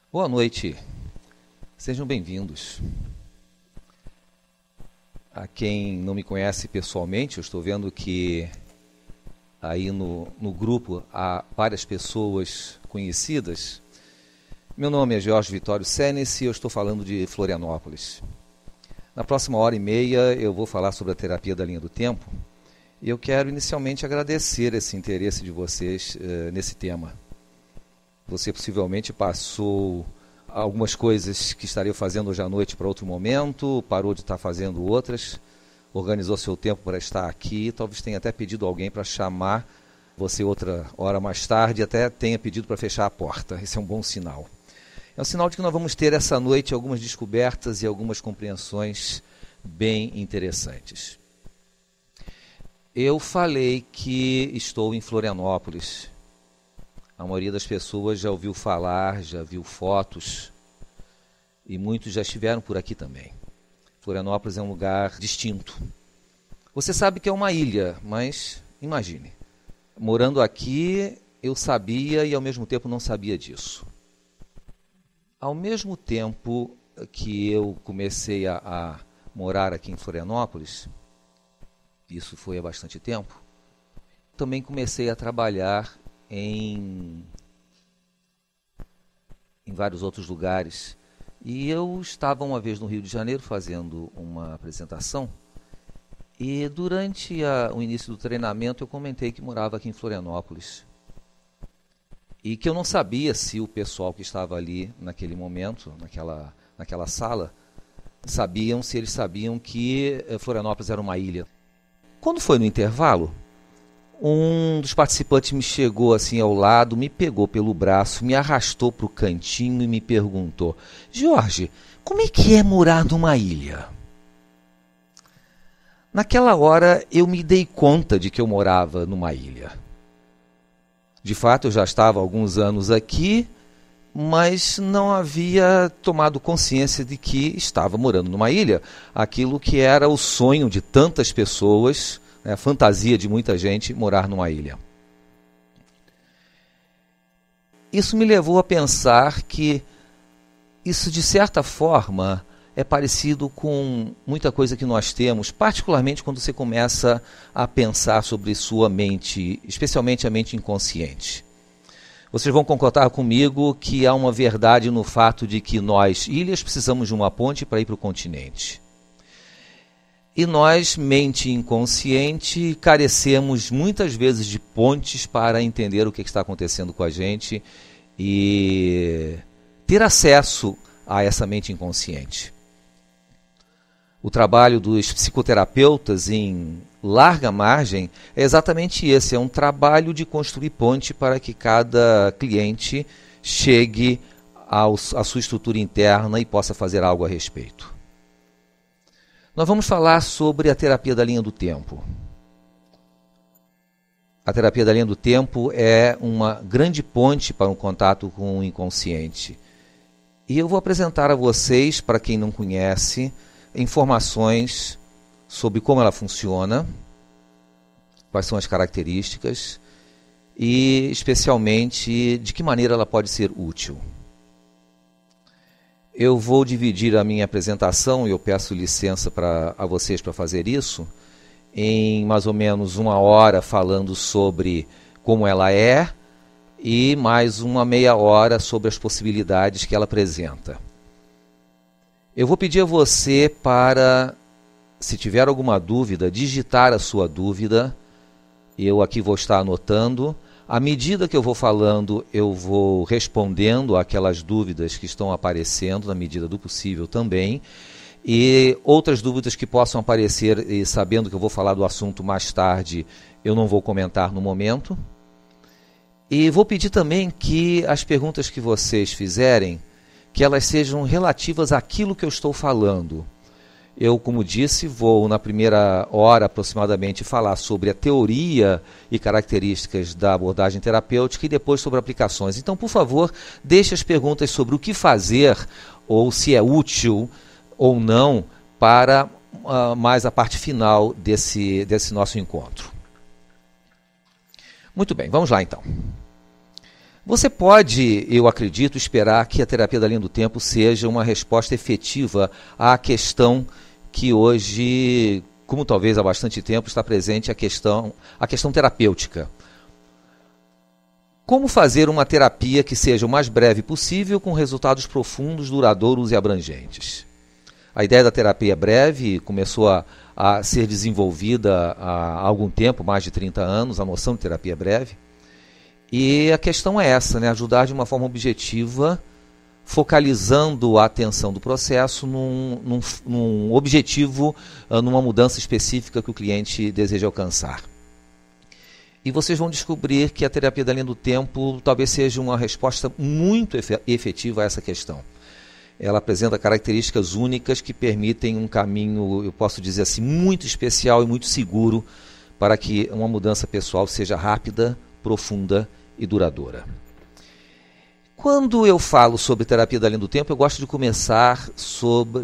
Boa noite, sejam bem-vindos. A quem não me conhece pessoalmente, eu estou vendo que aí no grupo há várias pessoas conhecidas. Meu nome é Jorge Vitório Senes e eu estou falando de Florianópolis. Na próxima hora e meia eu vou falar sobre a terapia da linha do tempo e eu quero inicialmente agradecer esse interesse de vocês nesse tema. Você possivelmente passou algumas coisas que estaria fazendo hoje à noite para outro momento, parou de estar fazendo outras, organizou seu tempo para estar aqui, talvez tenha até pedido alguém para chamar você outra hora mais tarde, até tenha pedido para fechar a porta. Esse é um bom sinal. É um sinal de que nós vamos ter essa noite algumas descobertas e algumas compreensões bem interessantes. Eu falei que estou em Florianópolis. A maioria das pessoas já ouviu falar, já viu fotos e muitos já estiveram por aqui também. Florianópolis é um lugar distinto. Você sabe que é uma ilha, mas imagine, morando aqui eu sabia e ao mesmo tempo não sabia disso. Ao mesmo tempo que eu comecei a morar aqui em Florianópolis, isso foi há bastante tempo, também comecei a trabalhar em vários outros lugares. E eu estava uma vez no Rio de Janeiro fazendo uma apresentação e durante o início do treinamento eu comentei que morava aqui em Florianópolis e que eu não sabia se o pessoal que estava ali naquele momento, naquela sala, se eles sabiam que Florianópolis era uma ilha. Quando foi no intervalo, um dos participantes me chegou assim ao lado, me pegou pelo braço, me arrastou para o cantinho e me perguntou: Jorge, como é que é morar numa ilha? Naquela hora eu me dei conta de que eu morava numa ilha. De fato, eu já estava há alguns anos aqui, mas não havia tomado consciência de que estava morando numa ilha. Aquilo que era o sonho de tantas pessoas, a fantasia de muita gente, morar numa ilha. Isso me levou a pensar que isso, de certa forma, é parecido com muita coisa que nós temos, particularmente quando você começa a pensar sobre sua mente, especialmente a mente inconsciente. Vocês vão concordar comigo que há uma verdade no fato de que nós, ilhas, precisamos de uma ponte para ir para o continente. E nós, mente inconsciente, carecemos muitas vezes de pontes para entender o que está acontecendo com a gente e ter acesso a essa mente inconsciente. O trabalho dos psicoterapeutas em larga margem é exatamente esse, é um trabalho de construir ponte para que cada cliente chegue à sua estrutura interna e possa fazer algo a respeito. Nós vamos falar sobre a terapia da linha do tempo. A terapia da linha do tempo é uma grande ponte para um contato com o inconsciente. E eu vou apresentar a vocês, para quem não conhece, informações sobre como ela funciona, quais são as características e, especialmente, de que maneira ela pode ser útil. Eu vou dividir a minha apresentação, e eu peço licença a vocês para fazer isso, em mais ou menos 1 hora falando sobre como ela é e mais uma meia hora sobre as possibilidades que ela apresenta. Eu vou pedir a você para, se tiver alguma dúvida, digitar a sua dúvida. Eu aqui vou estar anotando. À medida que eu vou falando, eu vou respondendo aquelas dúvidas que estão aparecendo, na medida do possível também. E outras dúvidas que possam aparecer, e sabendo que eu vou falar do assunto mais tarde, eu não vou comentar no momento. E vou pedir também que as perguntas que vocês fizerem, que elas sejam relativas àquilo que eu estou falando. Eu, como disse, vou na primeira hora aproximadamente falar sobre a teoria e características da abordagem terapêutica e depois sobre aplicações. Então, por favor, deixe as perguntas sobre o que fazer ou se é útil ou não para mais a parte final desse nosso encontro. Muito bem, vamos lá então. Você pode, eu acredito, esperar que a terapia da linha do tempo seja uma resposta efetiva à questão que hoje, como talvez há bastante tempo, está presente a questão terapêutica. Como fazer uma terapia que seja o mais breve possível, com resultados profundos, duradouros e abrangentes? A ideia da terapia breve começou a ser desenvolvida há algum tempo, mais de 30 anos, a noção de terapia breve. E a questão é essa, né? Ajudar de uma forma objetiva, focalizando a atenção do processo num objetivo, numa mudança específica que o cliente deseja alcançar. E vocês vão descobrir que a terapia da linha do tempo talvez seja uma resposta muito efetiva a essa questão. Ela apresenta características únicas que permitem um caminho, eu posso dizer assim, muito especial e muito seguro para que uma mudança pessoal seja rápida, profunda e duradoura. Quando eu falo sobre terapia da linha do tempo, eu gosto de começar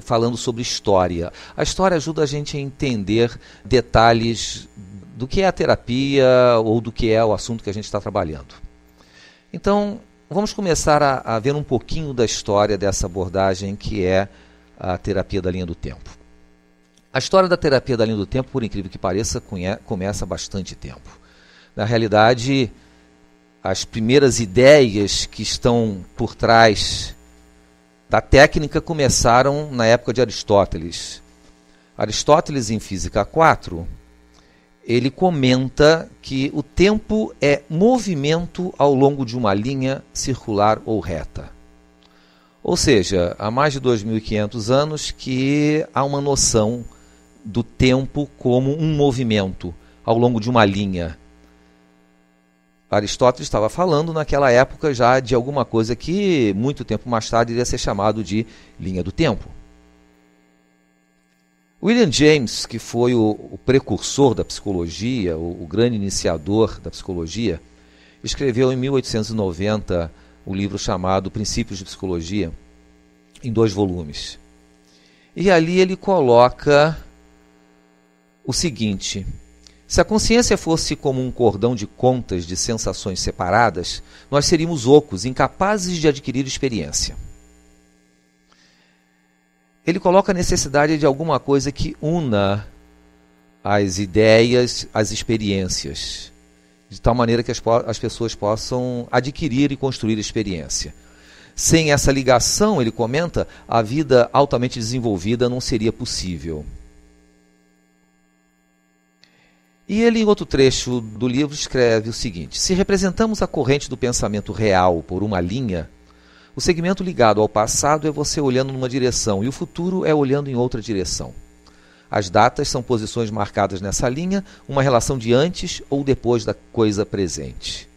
falando sobre história. A história ajuda a gente a entender detalhes do que é a terapia ou do que é o assunto que a gente está trabalhando. Então, vamos começar a ver um pouquinho da história dessa abordagem que é a terapia da linha do tempo. A história da terapia da linha do tempo, por incrível que pareça, começa há bastante tempo. Na realidade, as primeiras ideias que estão por trás da técnica começaram na época de Aristóteles. Aristóteles, em Física 4, ele comenta que o tempo é movimento ao longo de uma linha circular ou reta. Ou seja, há mais de 2.500 anos que há uma noção do tempo como um movimento ao longo de uma linha. Aristóteles estava falando naquela época já de alguma coisa que muito tempo mais tarde iria ser chamado de linha do tempo. William James, que foi o precursor da psicologia, o grande iniciador da psicologia, escreveu em 1890 um livro chamado Princípios de Psicologia, em 2 volumes. E ali ele coloca o seguinte: se a consciência fosse como um cordão de contas de sensações separadas, nós seríamos ocos, incapazes de adquirir experiência. Ele coloca a necessidade de alguma coisa que una as ideias, as experiências, de tal maneira que as pessoas possam adquirir e construir experiência. Sem essa ligação, ele comenta, a vida altamente desenvolvida não seria possível. E ele, em outro trecho do livro, escreve o seguinte: se representamos a corrente do pensamento real por uma linha, o segmento ligado ao passado é você olhando numa direção e o futuro é olhando em outra direção. As datas são posições marcadas nessa linha, uma relação de antes ou depois da coisa presente.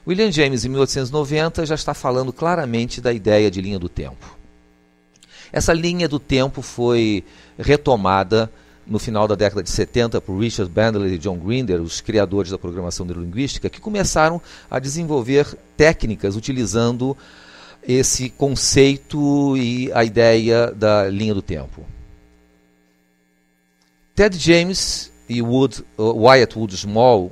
William James, em 1890, já está falando claramente da ideia de linha do tempo. Essa linha do tempo foi retomada no final da década de 70 por Richard Bandler e John Grinder, os criadores da programação neurolinguística, que começaram a desenvolver técnicas utilizando esse conceito e a ideia da linha do tempo. Ted James e Wyatt Wood Small,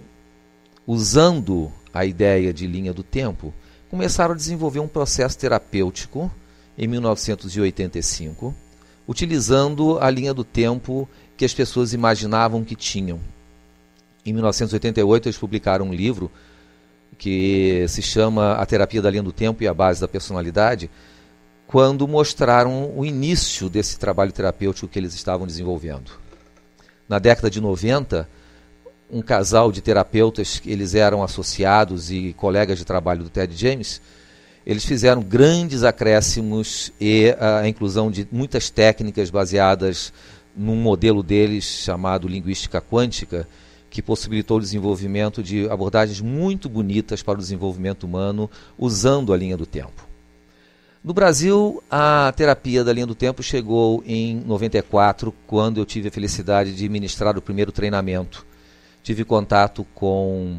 usando a ideia de linha do tempo, começaram a desenvolver um processo terapêutico em 1985, utilizando a linha do tempo que as pessoas imaginavam que tinham. Em 1988, eles publicaram um livro que se chama A Terapia da Linha do Tempo e a Base da Personalidade, quando mostraram o início desse trabalho terapêutico que eles estavam desenvolvendo. Na década de 90, um casal de terapeutas, eles eram associados e colegas de trabalho do Ted James, eles fizeram grandes acréscimos e a inclusão de muitas técnicas baseadas num modelo deles chamado linguística quântica, que possibilitou o desenvolvimento de abordagens muito bonitas para o desenvolvimento humano usando a linha do tempo. No Brasil, a terapia da linha do tempo chegou em 94, quando eu tive a felicidade de ministrar o primeiro treinamento. Tive contato com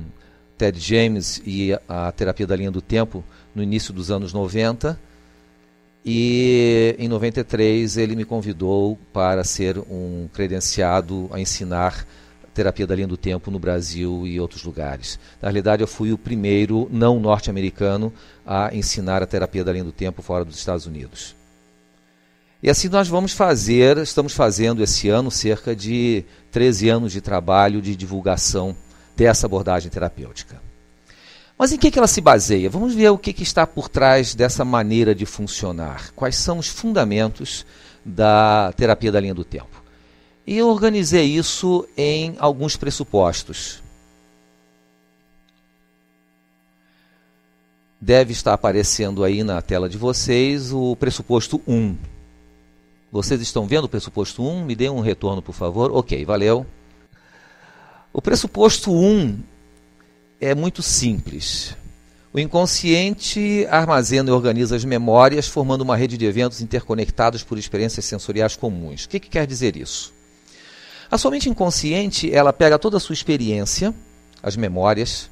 Ted James e a terapia da linha do tempo no início dos anos 90, e em 93 ele me convidou para ser um credenciado a ensinar terapia da linha do tempo no Brasil e outros lugares. Na realidade, eu fui o primeiro não norte-americano a ensinar a terapia da linha do tempo fora dos Estados Unidos. E assim nós estamos fazendo esse ano cerca de 13 anos de trabalho de divulgação dessa abordagem terapêutica. Mas em que ela se baseia? Vamos ver o que está por trás dessa maneira de funcionar. Quais são os fundamentos da terapia da linha do tempo? E eu organizei isso em alguns pressupostos. Deve estar aparecendo aí na tela de vocês o pressuposto 1. Vocês estão vendo o pressuposto 1? Me dê um retorno, por favor. Ok, valeu. O pressuposto 1 é muito simples. O inconsciente armazena e organiza as memórias, formando uma rede de eventos interconectados por experiências sensoriais comuns. O que quer dizer isso? A sua mente inconsciente, ela pega toda a sua experiência, as memórias,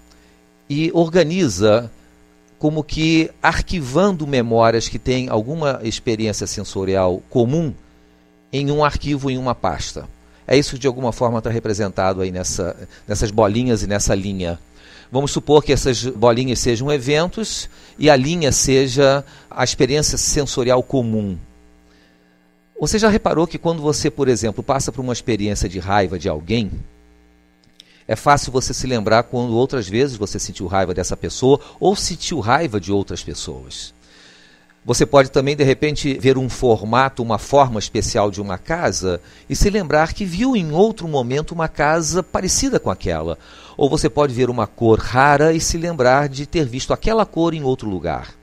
e organiza como que arquivando memórias que têm alguma experiência sensorial comum em um arquivo, em uma pasta. É isso que de alguma forma está representado aí nessas bolinhas e nessa linha. Vamos supor que essas bolinhas sejam eventos e a linha seja a experiência sensorial comum. Você já reparou que quando você, por exemplo, passa por uma experiência de raiva de alguém, é fácil você se lembrar quando outras vezes você sentiu raiva dessa pessoa ou sentiu raiva de outras pessoas. Você pode também, de repente, ver um formato, uma forma especial de uma casa e se lembrar que viu em outro momento uma casa parecida com aquela. Ou você pode ver uma cor rara e se lembrar de ter visto aquela cor em outro lugar.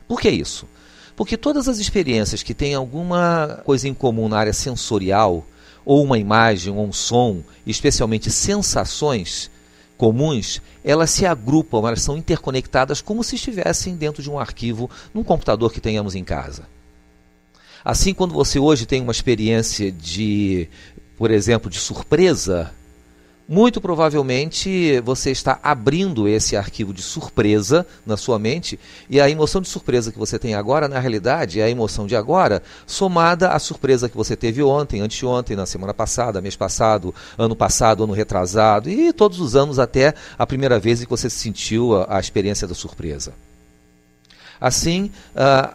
Por que isso? Porque todas as experiências que têm alguma coisa em comum na área sensorial, ou uma imagem, ou um som, especialmente sensações comuns, elas se agrupam, elas são interconectadas como se estivessem dentro de um arquivo num computador que tenhamos em casa. Assim, quando você hoje tem uma experiência de, por exemplo, de surpresa, muito provavelmente você está abrindo esse arquivo de surpresa na sua mente e a emoção de surpresa que você tem agora, na realidade, é a emoção de agora somada à surpresa que você teve ontem, anteontem, na semana passada, mês passado, ano retrasado e todos os anos até a primeira vez que você sentiu a experiência da surpresa. Assim,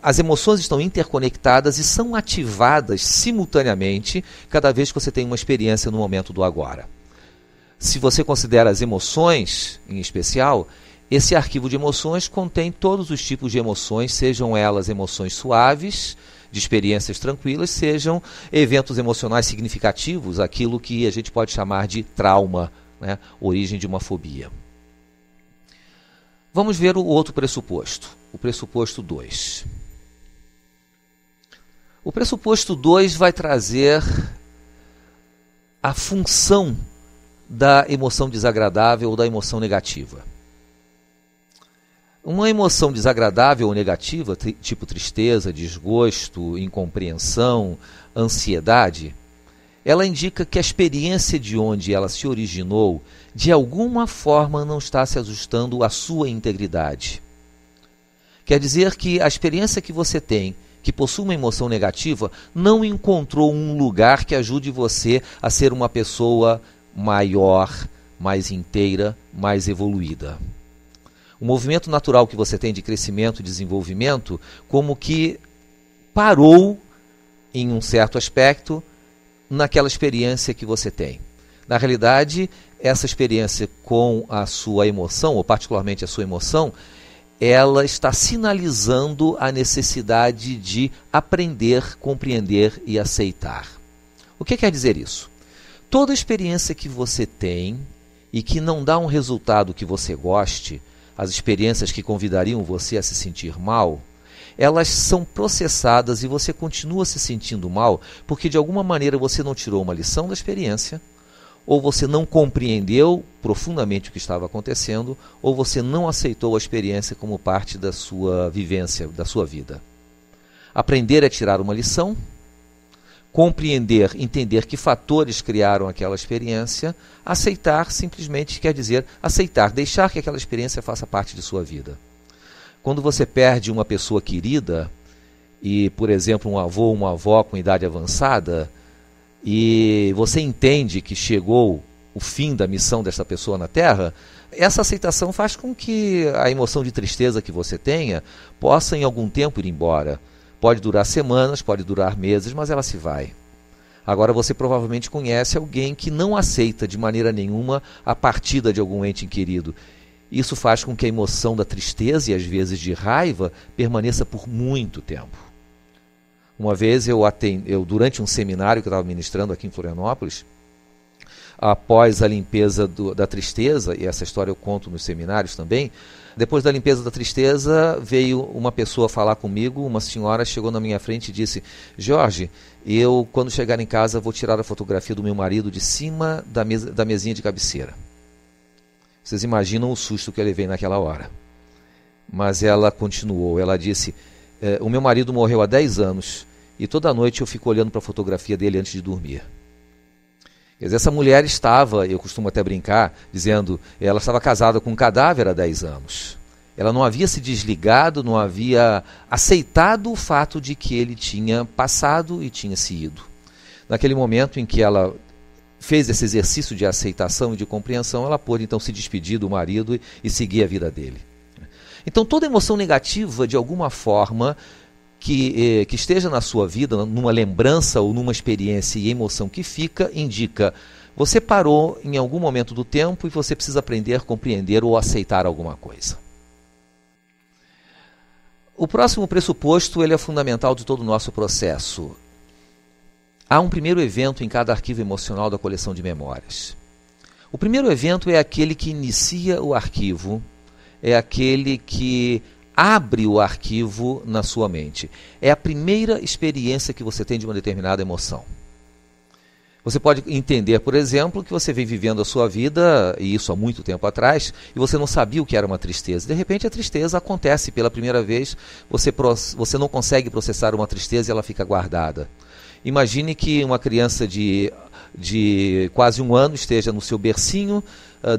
as emoções estão interconectadas e são ativadas simultaneamente cada vez que você tem uma experiência no momento do agora. Se você considera as emoções, em especial, esse arquivo de emoções contém todos os tipos de emoções, sejam elas emoções suaves, de experiências tranquilas, sejam eventos emocionais significativos, aquilo que a gente pode chamar de trauma, né? Origem de uma fobia. Vamos ver o outro pressuposto, o pressuposto 2. O pressuposto 2 vai trazer a função da emoção desagradável ou da emoção negativa. Uma emoção desagradável ou negativa, tipo tristeza, desgosto, incompreensão, ansiedade, ela indica que a experiência de onde ela se originou, de alguma forma não está se ajustando à sua integridade. Quer dizer que a experiência que você tem, que possui uma emoção negativa, não encontrou um lugar que ajude você a ser uma pessoa maior, mais inteira, mais evoluída. O movimento natural que você tem de crescimento e desenvolvimento, como que parou, em um certo aspecto, naquela experiência que você tem. Na realidade, essa experiência com a sua emoção, ou particularmente a sua emoção, ela está sinalizando a necessidade de aprender, compreender e aceitar. O que quer dizer isso? Toda experiência que você tem e que não dá um resultado que você goste, as experiências que convidariam você a se sentir mal, elas são processadas e você continua se sentindo mal porque de alguma maneira você não tirou uma lição da experiência, ou você não compreendeu profundamente o que estava acontecendo, ou você não aceitou a experiência como parte da sua vivência, da sua vida. Aprender é tirar uma lição, compreender, entender que fatores criaram aquela experiência, aceitar simplesmente quer dizer aceitar, deixar que aquela experiência faça parte de sua vida. Quando você perde uma pessoa querida, e por exemplo um avô ou uma avó com idade avançada, e você entende que chegou o fim da missão dessa pessoa na Terra, essa aceitação faz com que a emoção de tristeza que você tenha possa em algum tempo ir embora. Pode durar semanas, pode durar meses, mas ela se vai. Agora você provavelmente conhece alguém que não aceita de maneira nenhuma a partida de algum ente querido. Isso faz com que a emoção da tristeza e às vezes de raiva permaneça por muito tempo. Uma vez durante um seminário que eu estava ministrando aqui em Florianópolis, após a limpeza da tristeza, e essa história eu conto nos seminários também, depois da limpeza da tristeza, veio uma pessoa falar comigo, uma senhora chegou na minha frente e disse: Jorge, eu quando chegar em casa vou tirar a fotografia do meu marido de cima da mesinha de cabeceira. Vocês imaginam o susto que eu levei naquela hora. Mas ela continuou, ela disse: o meu marido morreu há 10 anos e toda noite eu fico olhando para a fotografia dele antes de dormir. Quer dizer, essa mulher estava, eu costumo até brincar, dizendo, ela estava casada com um cadáver há 10 anos. Ela não havia se desligado, não havia aceitado o fato de que ele tinha passado e tinha se ido. Naquele momento em que ela fez esse exercício de aceitação e de compreensão, ela pôde então se despedir do marido e seguir a vida dele. Então toda emoção negativa, de alguma forma, que esteja na sua vida, numa lembrança ou numa experiência e emoção que fica, indica: você parou em algum momento do tempo e você precisa aprender, compreender ou aceitar alguma coisa. O próximo pressuposto, ele é fundamental de todo o nosso processo. Há um primeiro evento em cada arquivo emocional da coleção de memórias. O primeiro evento é aquele que inicia o arquivo, é aquele que abre o arquivo na sua mente. É a primeira experiência que você tem de uma determinada emoção. Você pode entender, por exemplo, que você vem vivendo a sua vida, e isso há muito tempo atrás, e você não sabia o que era uma tristeza. De repente a tristeza acontece pela primeira vez, você não consegue processar uma tristeza e ela fica guardada. Imagine que uma criança de quase 1 ano esteja no seu bercinho,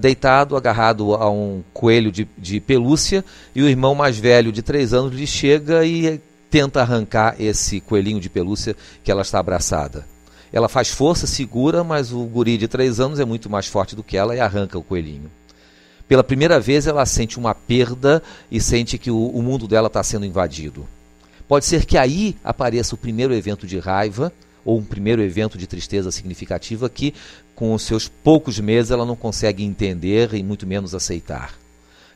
deitado, agarrado a um coelho de pelúcia, e o irmão mais velho de 3 anos lhe chega e tenta arrancar esse coelhinho de pelúcia que ela está abraçada. Ela faz força, segura, mas o guri de 3 anos é muito mais forte do que ela e arranca o coelhinho. Pela primeira vez ela sente uma perda e sente que o mundo dela está sendo invadido. Pode ser que aí apareça o primeiro evento de raiva, ou um primeiro evento de tristeza significativa que, com os seus poucos meses, ela não consegue entender e muito menos aceitar.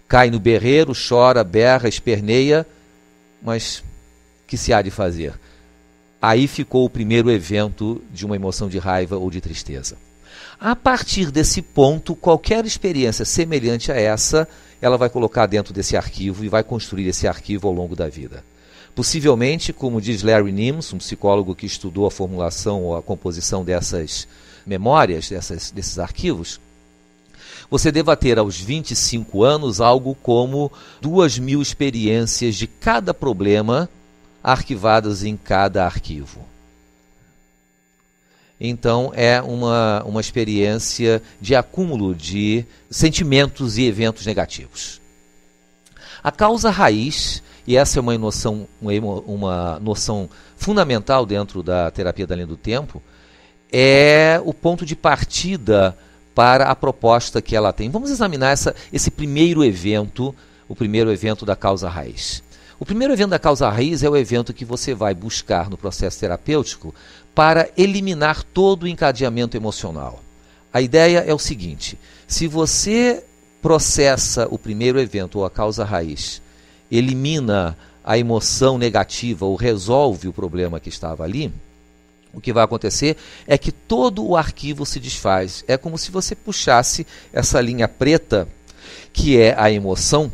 Cai no berreiro, chora, berra, esperneia, mas que se há de fazer? Aí ficou o primeiro evento de uma emoção de raiva ou de tristeza. A partir desse ponto, qualquer experiência semelhante a essa, ela vai colocar dentro desse arquivo e vai construir esse arquivo ao longo da vida. Possivelmente, como diz Larry Nimes, um psicólogo que estudou a formulação ou a composição dessas memórias, desses arquivos, você deva ter aos 25 anos algo como 2.000 experiências de cada problema arquivadas em cada arquivo. Então é uma experiência de acúmulo de sentimentos e eventos negativos. A causa raiz, e essa é uma noção fundamental dentro da terapia da linha do tempo, é o ponto de partida para a proposta que ela tem. Vamos examinar esse primeiro evento, o primeiro evento da causa raiz. O primeiro evento da causa raiz é o evento que você vai buscar no processo terapêutico para eliminar todo o encadeamento emocional. A ideia é o seguinte: se você processa o primeiro evento ou a causa raiz, elimina a emoção negativa ou resolve o problema que estava ali, o que vai acontecer é que todo o arquivo se desfaz. É como se você puxasse essa linha preta, que é a emoção,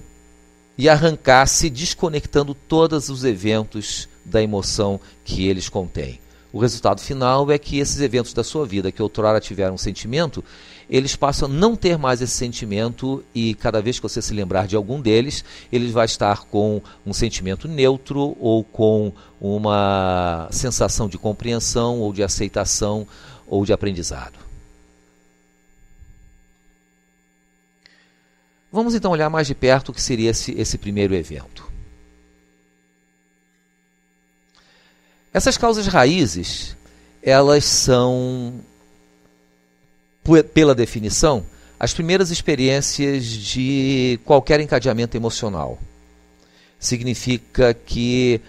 e arrancasse desconectando todos os eventos da emoção que eles contêm. O resultado final é que esses eventos da sua vida, que outrora tiveram um sentimento, eles passam a não ter mais esse sentimento, e cada vez que você se lembrar de algum deles, ele vai estar com um sentimento neutro ou com uma sensação de compreensão ou de aceitação ou de aprendizado. Vamos então olhar mais de perto o que seria esse primeiro evento. Essas causas raízes, elas são pela definição, as primeiras experiências de qualquer encadeamento emocional. Significa que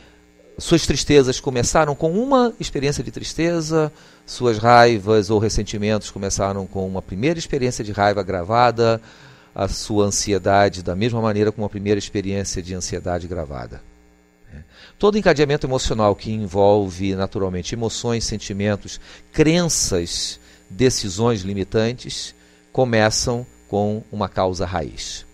suas tristezas começaram com uma experiência de tristeza, suas raivas ou ressentimentos começaram com uma primeira experiência de raiva gravada, a sua ansiedade da mesma maneira com uma primeira experiência de ansiedade gravada. Todo encadeamento emocional que envolve naturalmente emoções, sentimentos, crenças, decisões limitantes, começam com uma causa raiz.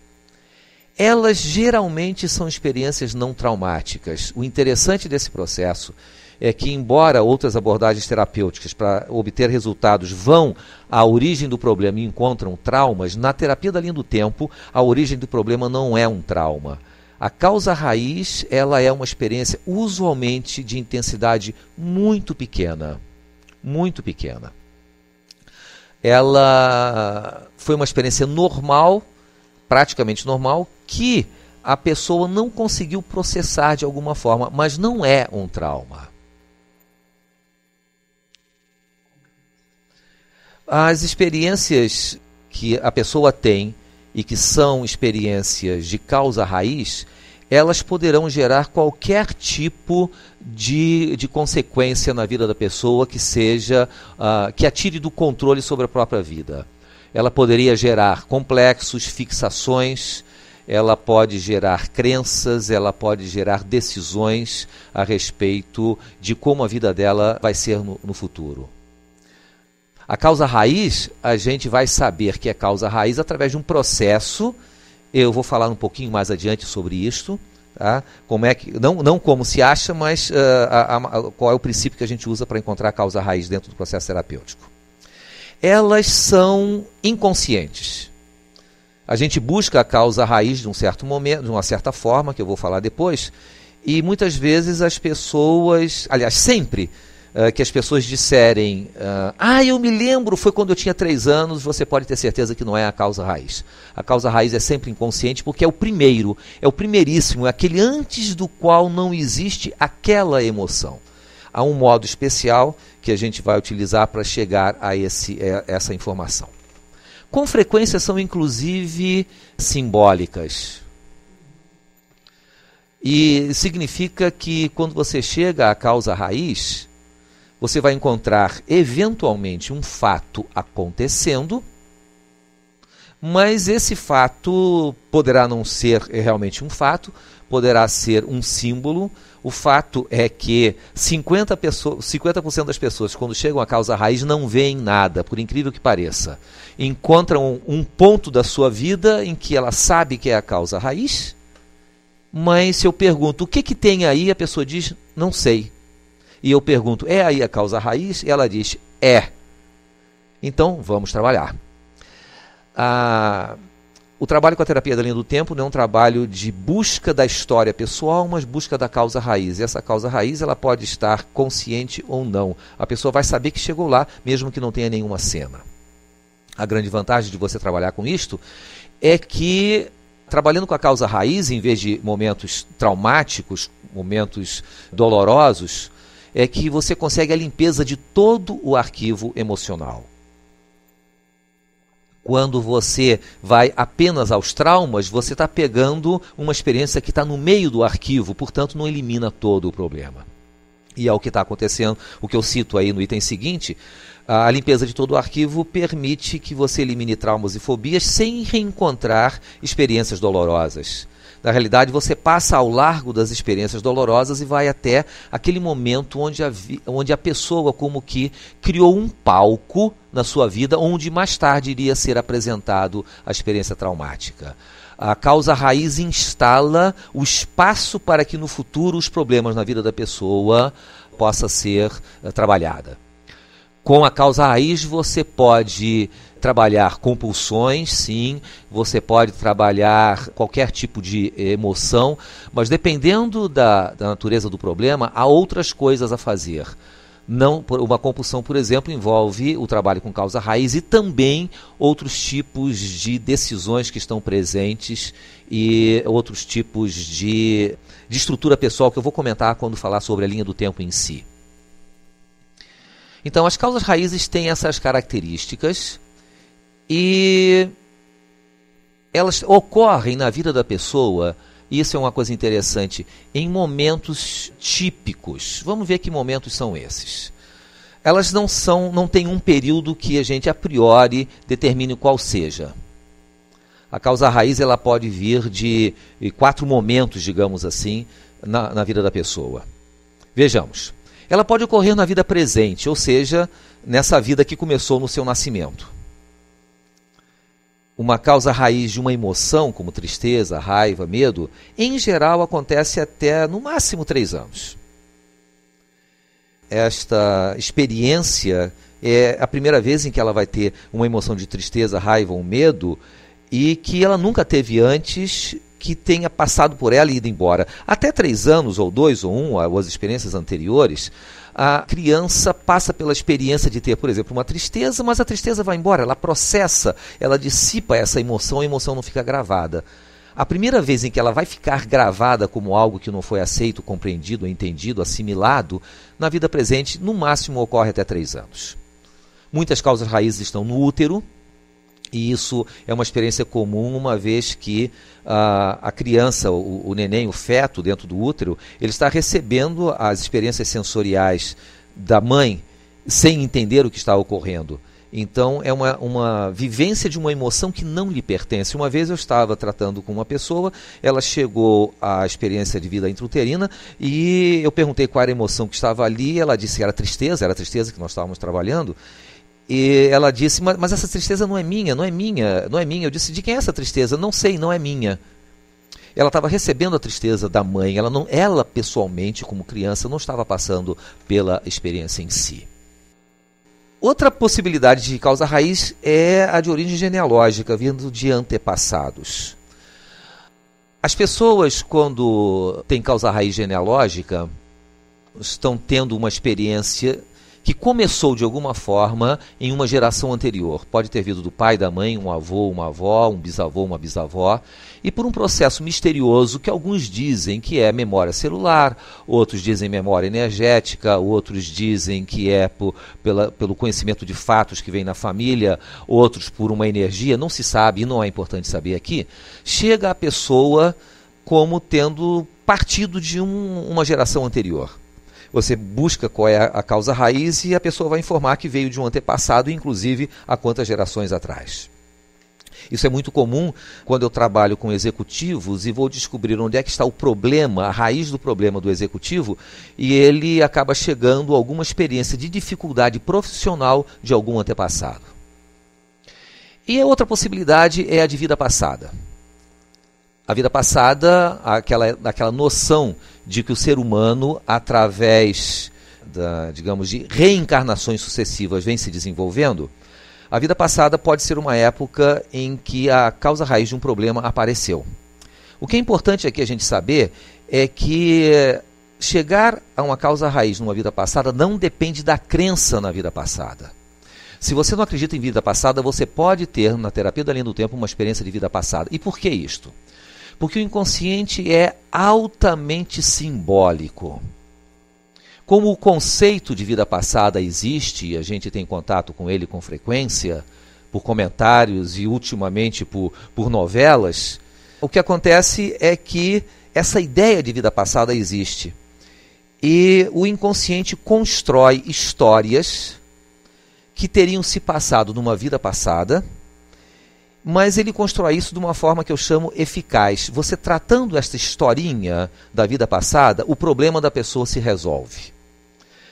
Elas geralmente são experiências não traumáticas. O interessante desse processo é que, embora outras abordagens terapêuticas para obter resultados vão à origem do problema e encontram traumas, na terapia da linha do tempo, a origem do problema não é um trauma. A causa raiz, ela é uma experiência usualmente de intensidade muito pequena. Muito pequena. Ela foi uma experiência normal, praticamente normal, que a pessoa não conseguiu processar de alguma forma, mas não é um trauma. As experiências que a pessoa tem e que são experiências de causa raiz, elas poderão gerar qualquer tipo de consequência na vida da pessoa que seja, que a tire do controle sobre a própria vida. Ela poderia gerar complexos, fixações, ela pode gerar crenças, ela pode gerar decisões a respeito de como a vida dela vai ser no futuro. A causa raiz, a gente vai saber que é causa raiz através de um processo. Eu vou falar um pouquinho mais adiante sobre isto, tá? Como é que, não como se acha, mas qual é o princípio que a gente usa para encontrar a causa raiz dentro do processo terapêutico. Elas são inconscientes. A gente busca a causa raiz de um certo momento, de uma certa forma, que eu vou falar depois, e muitas vezes as pessoas, aliás, sempre que as pessoas disserem, eu me lembro, foi quando eu tinha 3 anos, você pode ter certeza que não é a causa raiz. A causa raiz é sempre inconsciente porque é o primeiro, é o primeiríssimo, é aquele antes do qual não existe aquela emoção. Há um modo especial que a gente vai utilizar para chegar a essa informação. Com frequência são inclusive simbólicas. E significa que quando você chega à causa raiz, você vai encontrar eventualmente um fato acontecendo, mas esse fato poderá não ser realmente um fato, poderá ser um símbolo. O fato é que 50% das pessoas, quando chegam à causa raiz, não veem nada, por incrível que pareça. Encontram um ponto da sua vida em que ela sabe que é a causa raiz, mas se eu pergunto, o que tem aí? A pessoa diz, não sei. E eu pergunto, é aí a causa raiz? E ela diz, é. Então, vamos trabalhar. O trabalho com a terapia da linha do tempo não é um trabalho de busca da história pessoal, mas busca da causa raiz. E essa causa raiz ela pode estar consciente ou não. A pessoa vai saber que chegou lá, mesmo que não tenha nenhuma cena. A grande vantagem de você trabalhar com isto é que, trabalhando com a causa raiz, em vez de momentos traumáticos, momentos dolorosos, é que você consegue a limpeza de todo o arquivo emocional. Quando você vai apenas aos traumas, você está pegando uma experiência que está no meio do arquivo, portanto não elimina todo o problema. E é o que está acontecendo, o que eu cito aí no item seguinte, a limpeza de todo o arquivo permite que você elimine traumas e fobias sem reencontrar experiências dolorosas. Na realidade, você passa ao largo das experiências dolorosas e vai até aquele momento onde a pessoa como que criou um palco na sua vida, onde mais tarde iria ser apresentado a experiência traumática. A causa raiz instala o espaço para que no futuro os problemas na vida da pessoa possa ser trabalhada. Com a causa raiz você pode trabalhar compulsões, sim, você pode trabalhar qualquer tipo de emoção, mas dependendo da natureza do problema, há outras coisas a fazer. Uma compulsão, por exemplo, envolve o trabalho com causa raiz e também outros tipos de decisões que estão presentes e outros tipos de estrutura pessoal que eu vou comentar quando falar sobre a linha do tempo em si. Então, as causas raízes têm essas características E elas ocorrem na vida da pessoa, e isso é uma coisa interessante, em momentos típicos. Vamos ver que momentos são esses. Elas não têm um período que a gente a priori determine qual seja. A causa raiz ela pode vir de 4 momentos, digamos assim, na vida da pessoa. Vejamos. Ela pode ocorrer na vida presente, ou seja, nessa vida que começou no seu nascimento. Uma causa raiz de uma emoção, como tristeza, raiva, medo, em geral acontece até no máximo 3 anos. Esta experiência é a primeira vez em que ela vai ter uma emoção de tristeza, raiva ou medo e que ela nunca teve antes, que tenha passado por ela e ido embora. Até 3 anos, ou 2 ou 1, ou as experiências anteriores, a criança passa pela experiência de ter, por exemplo, uma tristeza, mas a tristeza vai embora, ela processa, ela dissipa essa emoção, a emoção não fica gravada. A primeira vez em que ela vai ficar gravada como algo que não foi aceito, compreendido, entendido, assimilado, na vida presente, no máximo ocorre até 3 anos. Muitas causas raízes estão no útero, e isso é uma experiência comum, uma vez que a criança, o neném, o feto dentro do útero, ele está recebendo as experiências sensoriais da mãe sem entender o que está ocorrendo. Então, é uma vivência de uma emoção que não lhe pertence. Uma vez eu estava tratando com uma pessoa, ela chegou à experiência de vida intrauterina e eu perguntei qual era a emoção que estava ali, ela disse que era a tristeza que nós estávamos trabalhando. E ela disse, mas essa tristeza não é minha. Eu disse, de quem é essa tristeza? Não sei, não é minha. Ela estava recebendo a tristeza da mãe, ela pessoalmente, como criança, não estava passando pela experiência em si. Outra possibilidade de causa raiz é a de origem genealógica, vindo de antepassados. As pessoas, quando têm causa raiz genealógica, estão tendo uma experiência que começou de alguma forma em uma geração anterior. Pode ter vindo do pai, da mãe, um avô, uma avó, um bisavô, uma bisavó, e por um processo misterioso que alguns dizem que é memória celular, outros dizem memória energética, outros dizem que é pelo conhecimento de fatos que vem na família, outros por uma energia, não se sabe, e não é importante saber aqui, chega a pessoa como tendo partido de uma geração anterior. Você busca qual é a causa raiz e a pessoa vai informar que veio de um antepassado, inclusive há quantas gerações atrás. Isso é muito comum quando eu trabalho com executivos e vou descobrir onde é que está o problema, a raiz do problema do executivo, e ele acaba chegando a alguma experiência de dificuldade profissional de algum antepassado. E a outra possibilidade é a de vida passada. A vida passada, aquela noção de que o ser humano, através de reencarnações sucessivas, vem se desenvolvendo, a vida passada pode ser uma época em que a causa raiz de um problema apareceu. O que é importante aqui a gente saber é que chegar a uma causa raiz numa vida passada não depende da crença na vida passada. Se você não acredita em vida passada, você pode ter, na terapia da linha do tempo, uma experiência de vida passada. E por que isto? Porque o inconsciente é altamente simbólico. Como o conceito de vida passada existe, e a gente tem contato com ele com frequência, por comentários e ultimamente por novelas, o que acontece é que essa ideia de vida passada existe. E o inconsciente constrói histórias que teriam se passado numa vida passada, mas ele constrói isso de uma forma que eu chamo eficaz. Você tratando esta historinha da vida passada, o problema da pessoa se resolve.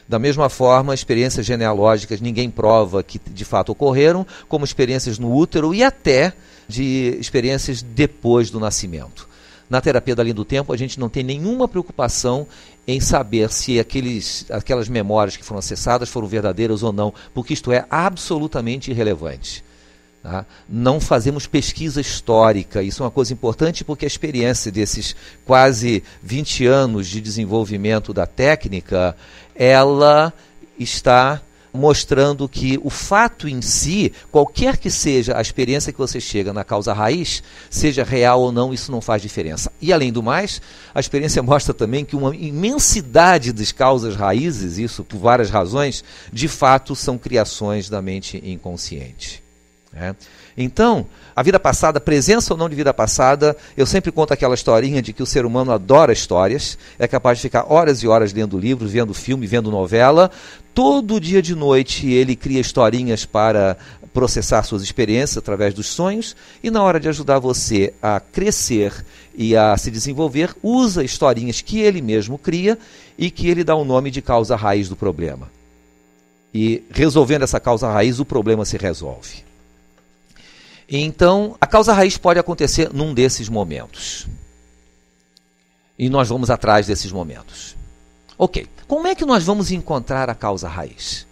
Da mesma forma, experiências genealógicas ninguém prova que de fato ocorreram, como experiências no útero e até de experiências depois do nascimento. Na terapia da linha do tempo, a gente não tem nenhuma preocupação em saber se aquelas memórias que foram acessadas foram verdadeiras ou não, porque isto é absolutamente irrelevante. Tá? Não fazemos pesquisa histórica, isso é uma coisa importante porque a experiência desses quase 20 anos de desenvolvimento da técnica, ela está mostrando que o fato em si, qualquer que seja a experiência que você chega na causa raiz, seja real ou não, isso não faz diferença. E além do mais, a experiência mostra também que uma imensidade das causas raízes, isso por várias razões, de fato são criações da mente inconsciente. Então, a vida passada, presença ou não de vida passada, eu sempre conto aquela historinha de que o ser humano adora histórias, é capaz de ficar horas e horas lendo livros, vendo filme, vendo novela. Todo dia de noite ele cria historinhas para processar suas experiências através dos sonhos, e na hora de ajudar você a crescer e a se desenvolver, usa historinhas que ele mesmo cria e que ele dá o nome de causa raiz do problema. E resolvendo essa causa raiz, o problema se resolve. Então, a causa raiz pode acontecer num desses momentos. E nós vamos atrás desses momentos. Ok, como é que nós vamos encontrar a causa raiz?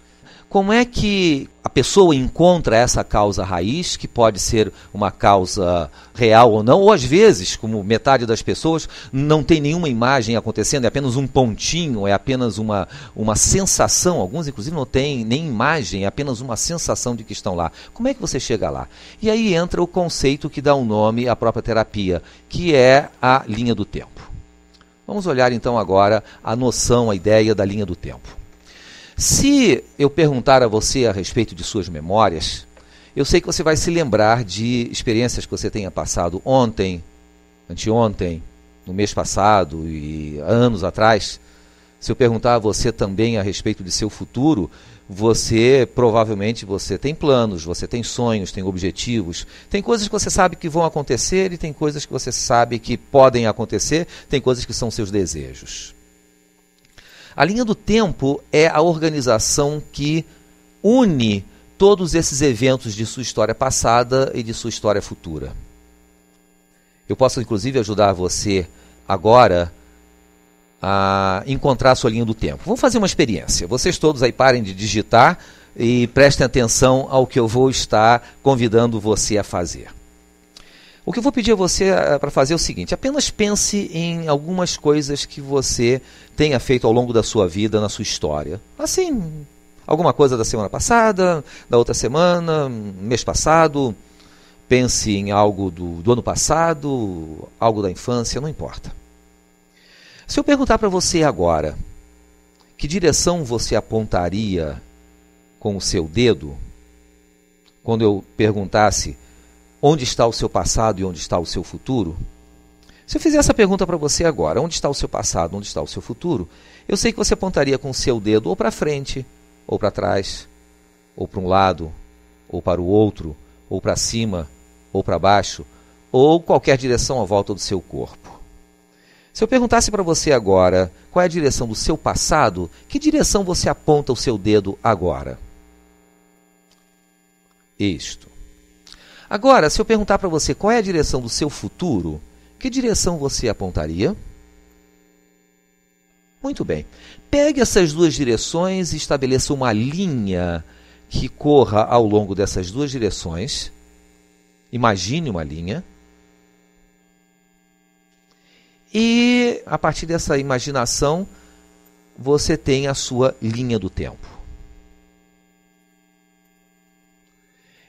Como é que a pessoa encontra essa causa raiz, que pode ser uma causa real ou não, ou às vezes, como metade das pessoas, não tem nenhuma imagem acontecendo, é apenas um pontinho, é apenas uma sensação, alguns inclusive não têm nem imagem, é apenas uma sensação de que estão lá. Como é que você chega lá? E aí entra o conceito que dá um nome à própria terapia, que é a linha do tempo. Vamos olhar então agora a noção, a ideia da linha do tempo. Se eu perguntar a você a respeito de suas memórias, eu sei que você vai se lembrar de experiências que você tenha passado ontem, anteontem, no mês passado e anos atrás. Se eu perguntar a você também a respeito de seu futuro, provavelmente você tem planos, você tem sonhos, tem objetivos, tem coisas que você sabe que vão acontecer e tem coisas que você sabe que podem acontecer, tem coisas que são seus desejos. A linha do tempo é a organização que une todos esses eventos de sua história passada e de sua história futura. Eu posso, inclusive, ajudar você agora a encontrar a sua linha do tempo. Vamos fazer uma experiência. Vocês todos aí parem de digitar e prestem atenção ao que eu vou estar convidando você a fazer. O que eu vou pedir a você para fazer é o seguinte: apenas pense em algumas coisas que você tenha feito ao longo da sua vida, na sua história. Assim, alguma coisa da semana passada, da outra semana, mês passado. Pense em algo do ano passado, algo da infância, não importa. Se eu perguntar para você agora, que direção você apontaria com o seu dedo, quando eu perguntasse onde está o seu passado e onde está o seu futuro? Se eu fizer essa pergunta para você agora, onde está o seu passado, onde está o seu futuro, eu sei que você apontaria com o seu dedo ou para frente, ou para trás, ou para um lado, ou para o outro, ou para cima, ou para baixo, ou qualquer direção à volta do seu corpo. Se eu perguntasse para você agora qual é a direção do seu passado, que direção você aponta o seu dedo agora? Isto. Agora, se eu perguntar para você qual é a direção do seu futuro, que direção você apontaria? Muito bem. Pegue essas duas direções e estabeleça uma linha que corra ao longo dessas duas direções. Imagine uma linha. E, a partir dessa imaginação, você tem a sua linha do tempo.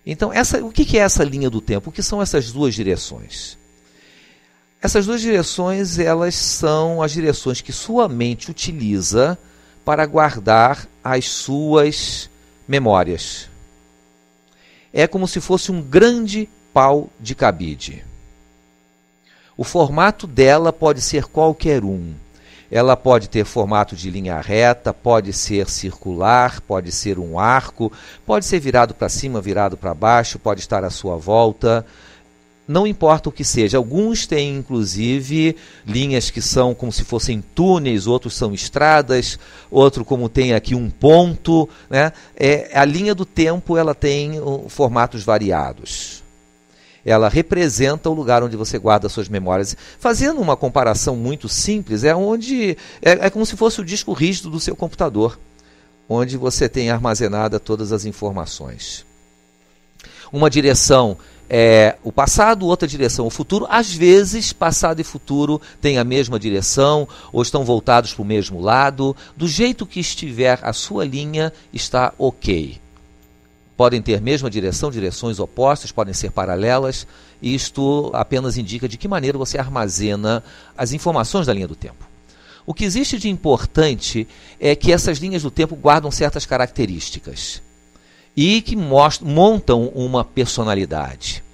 Então, o que é essa linha do tempo? O que são essas duas direções? Essas duas direções, elas são as direções que sua mente utiliza para guardar as suas memórias. É como se fosse um grande pau de cabide. O formato dela pode ser qualquer um. Ela pode ter formato de linha reta, pode ser circular, pode ser um arco, pode ser virado para cima, virado para baixo, pode estar à sua volta. Não importa o que seja. Alguns têm, inclusive, linhas que são como se fossem túneis, outros são estradas, outro como tem aqui um ponto, né? A linha do tempo, ela tem formatos variados. Ela representa o lugar onde você guarda suas memórias. Fazendo uma comparação muito simples, é como se fosse o disco rígido do seu computador, onde você tem armazenada todas as informações. Uma direção é o passado, outra direção o futuro. Às vezes, passado e futuro têm a mesma direção ou estão voltados para o mesmo lado. Do jeito que estiver a sua linha, está ok. Podem ter mesma direção, direções opostas, podem ser paralelas. Isto apenas indica de que maneira você armazena as informações da linha do tempo. O que existe de importante é que essas linhas do tempo guardam certas características. e que montam uma personalidade.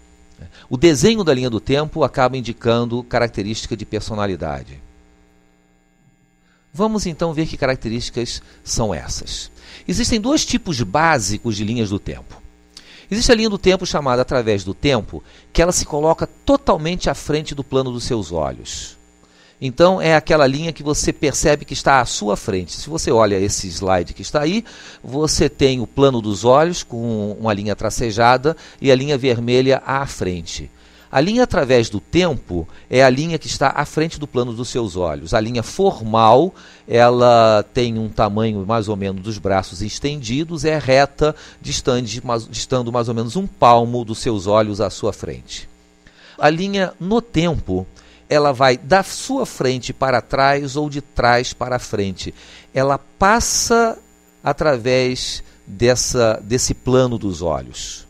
O desenho da linha do tempo acaba indicando característica de personalidade. Vamos então ver que características são essas. Existem dois tipos básicos de linhas do tempo. Existe a linha do tempo chamada através do tempo, que ela se coloca totalmente à frente do plano dos seus olhos. Então é aquela linha que você percebe que está à sua frente. Se você olha esse slide que está aí, você tem o plano dos olhos com uma linha tracejada e a linha vermelha à frente. A linha através do tempo é a linha que está à frente do plano dos seus olhos. A linha formal, ela tem um tamanho mais ou menos dos braços estendidos, é reta, distando mais ou menos um palmo dos seus olhos à sua frente. A linha no tempo, ela vai da sua frente para trás ou de trás para frente. Ela passa através desse plano dos olhos.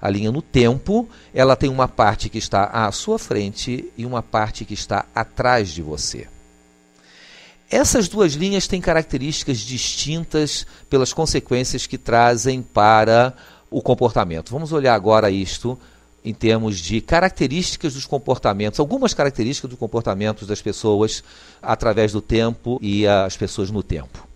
A linha no tempo, ela tem uma parte que está à sua frente e uma parte que está atrás de você. Essas duas linhas têm características distintas pelas consequências que trazem para o comportamento. Vamos olhar agora isto em termos de características dos comportamentos, algumas características dos comportamentos das pessoas através do tempo e as pessoas no tempo.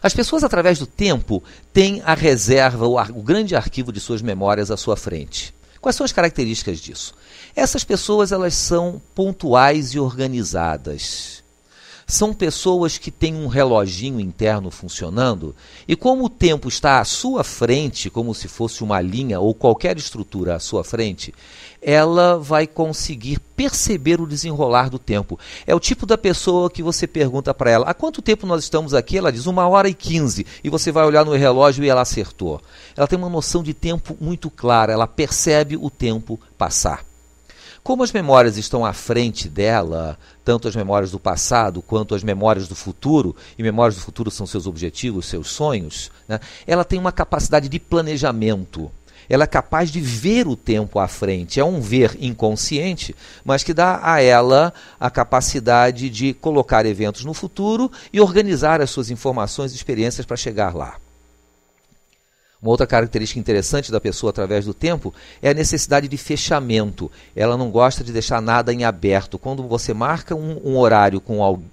As pessoas através do tempo têm a reserva, o grande arquivo de suas memórias à sua frente. Quais são as características disso? Essas pessoas, elas são pontuais e organizadas. São pessoas que têm um reloginho interno funcionando e como o tempo está à sua frente, como se fosse uma linha ou qualquer estrutura à sua frente, ela vai conseguir perceber o desenrolar do tempo. É o tipo da pessoa que você pergunta para ela, há quanto tempo nós estamos aqui? Ela diz 1h15 e você vai olhar no relógio e ela acertou. Ela tem uma noção de tempo muito clara, ela percebe o tempo passar. Como as memórias estão à frente dela, tanto as memórias do passado quanto as memórias do futuro, e memórias do futuro são seus objetivos, seus sonhos, né? Ela tem uma capacidade de planejamento. Ela é capaz de ver o tempo à frente. É um ver inconsciente, mas que dá a ela a capacidade de colocar eventos no futuro e organizar as suas informações e experiências para chegar lá. Uma outra característica interessante da pessoa através do tempo é a necessidade de fechamento. Ela não gosta de deixar nada em aberto. Quando você marca um horário,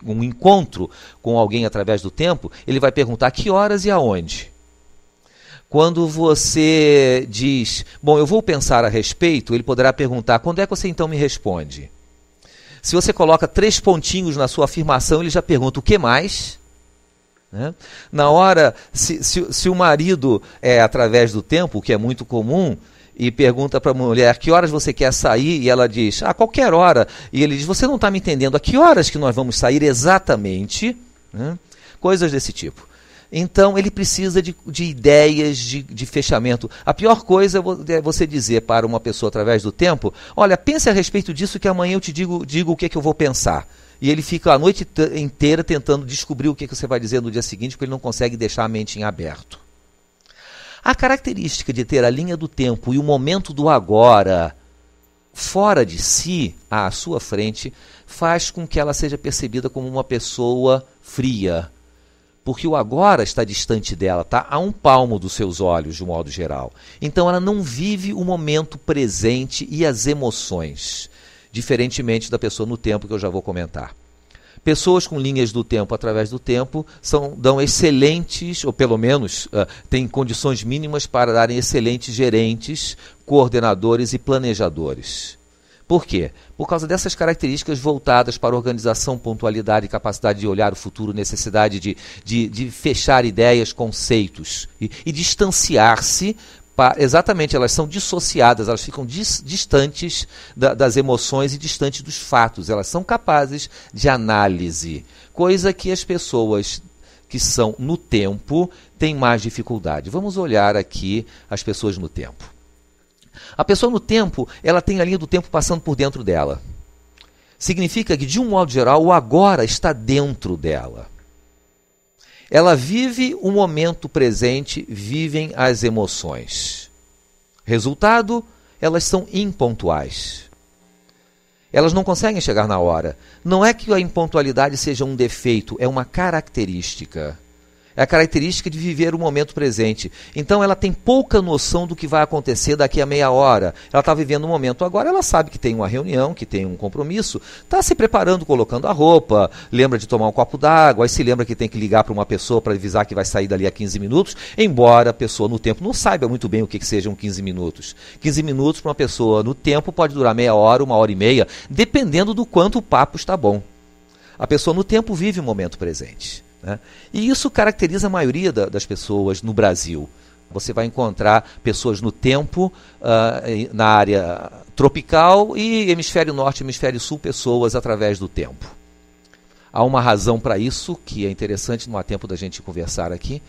um encontro com alguém através do tempo, ele vai perguntar que horas e aonde. Quando você diz, bom, eu vou pensar a respeito, ele poderá perguntar, quando é que você então me responde? Se você coloca 3 pontinhos na sua afirmação, ele já pergunta, o que mais? Na hora, se o marido é através do tempo, o que é muito comum, e pergunta para a mulher, que horas você quer sair? E ela diz, qualquer hora. E ele diz, você não está me entendendo, a que horas que nós vamos sair exatamente? Coisas desse tipo. Então, ele precisa de ideias de fechamento. A pior coisa é você dizer para uma pessoa através do tempo, olha, pense a respeito disso que amanhã eu te digo o que é que eu vou pensar. E ele fica a noite inteira tentando descobrir o que você vai dizer no dia seguinte, porque ele não consegue deixar a mente em aberto. A característica de ter a linha do tempo e o momento do agora fora de si, à sua frente, faz com que ela seja percebida como uma pessoa fria. Porque o agora está distante dela, está a um palmo dos seus olhos, de um modo geral. Então ela não vive o momento presente e as emoções, diferentemente da pessoa no tempo, que eu já vou comentar. Pessoas com linhas do tempo através do tempo dão excelentes, ou pelo menos têm condições mínimas para darem excelentes gerentes, coordenadores e planejadores. Por quê? Por causa dessas características voltadas para organização, pontualidade, capacidade de olhar o futuro, necessidade de fechar ideias, conceitos e distanciar-se. Exatamente, elas são dissociadas, elas ficam distantes das emoções e distantes dos fatos. Elas são capazes de análise, coisa que as pessoas que são no tempo têm mais dificuldade. Vamos olhar aqui as pessoas no tempo. A pessoa no tempo, ela tem a linha do tempo passando por dentro dela. Significa que, de um modo geral, o agora está dentro dela. Ela vive o momento presente, vivem as emoções. Resultado, elas são impontuais. Elas não conseguem chegar na hora. Não é que a impontualidade seja um defeito, é uma característica. É a característica de viver o momento presente. Então ela tem pouca noção do que vai acontecer daqui a meia hora. Ela está vivendo o momento agora, ela sabe que tem uma reunião, que tem um compromisso, está se preparando, colocando a roupa, lembra de tomar um copo d'água, aí se lembra que tem que ligar para uma pessoa para avisar que vai sair dali a 15 minutos, embora a pessoa no tempo não saiba muito bem o que sejam 15 minutos. 15 minutos para uma pessoa no tempo pode durar meia hora, 1h30, dependendo do quanto o papo está bom. A pessoa no tempo vive o momento presente. Né? E isso caracteriza a maioria das pessoas no Brasil. Você vai encontrar pessoas no tempo, na área tropical, e hemisfério norte, hemisfério sul, pessoas através do tempo. Há uma razão para isso, que é interessante, não há tempo da gente conversar aqui.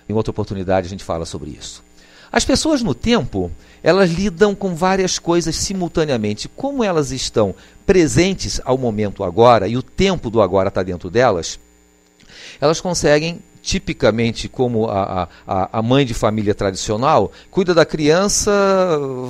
Em outra oportunidade a gente fala sobre isso. As pessoas no tempo, elas lidam com várias coisas simultaneamente. Como elas estão presentes ao momento agora, e o tempo do agora está dentro delas, elas conseguem, tipicamente como a mãe de família tradicional, cuida da criança,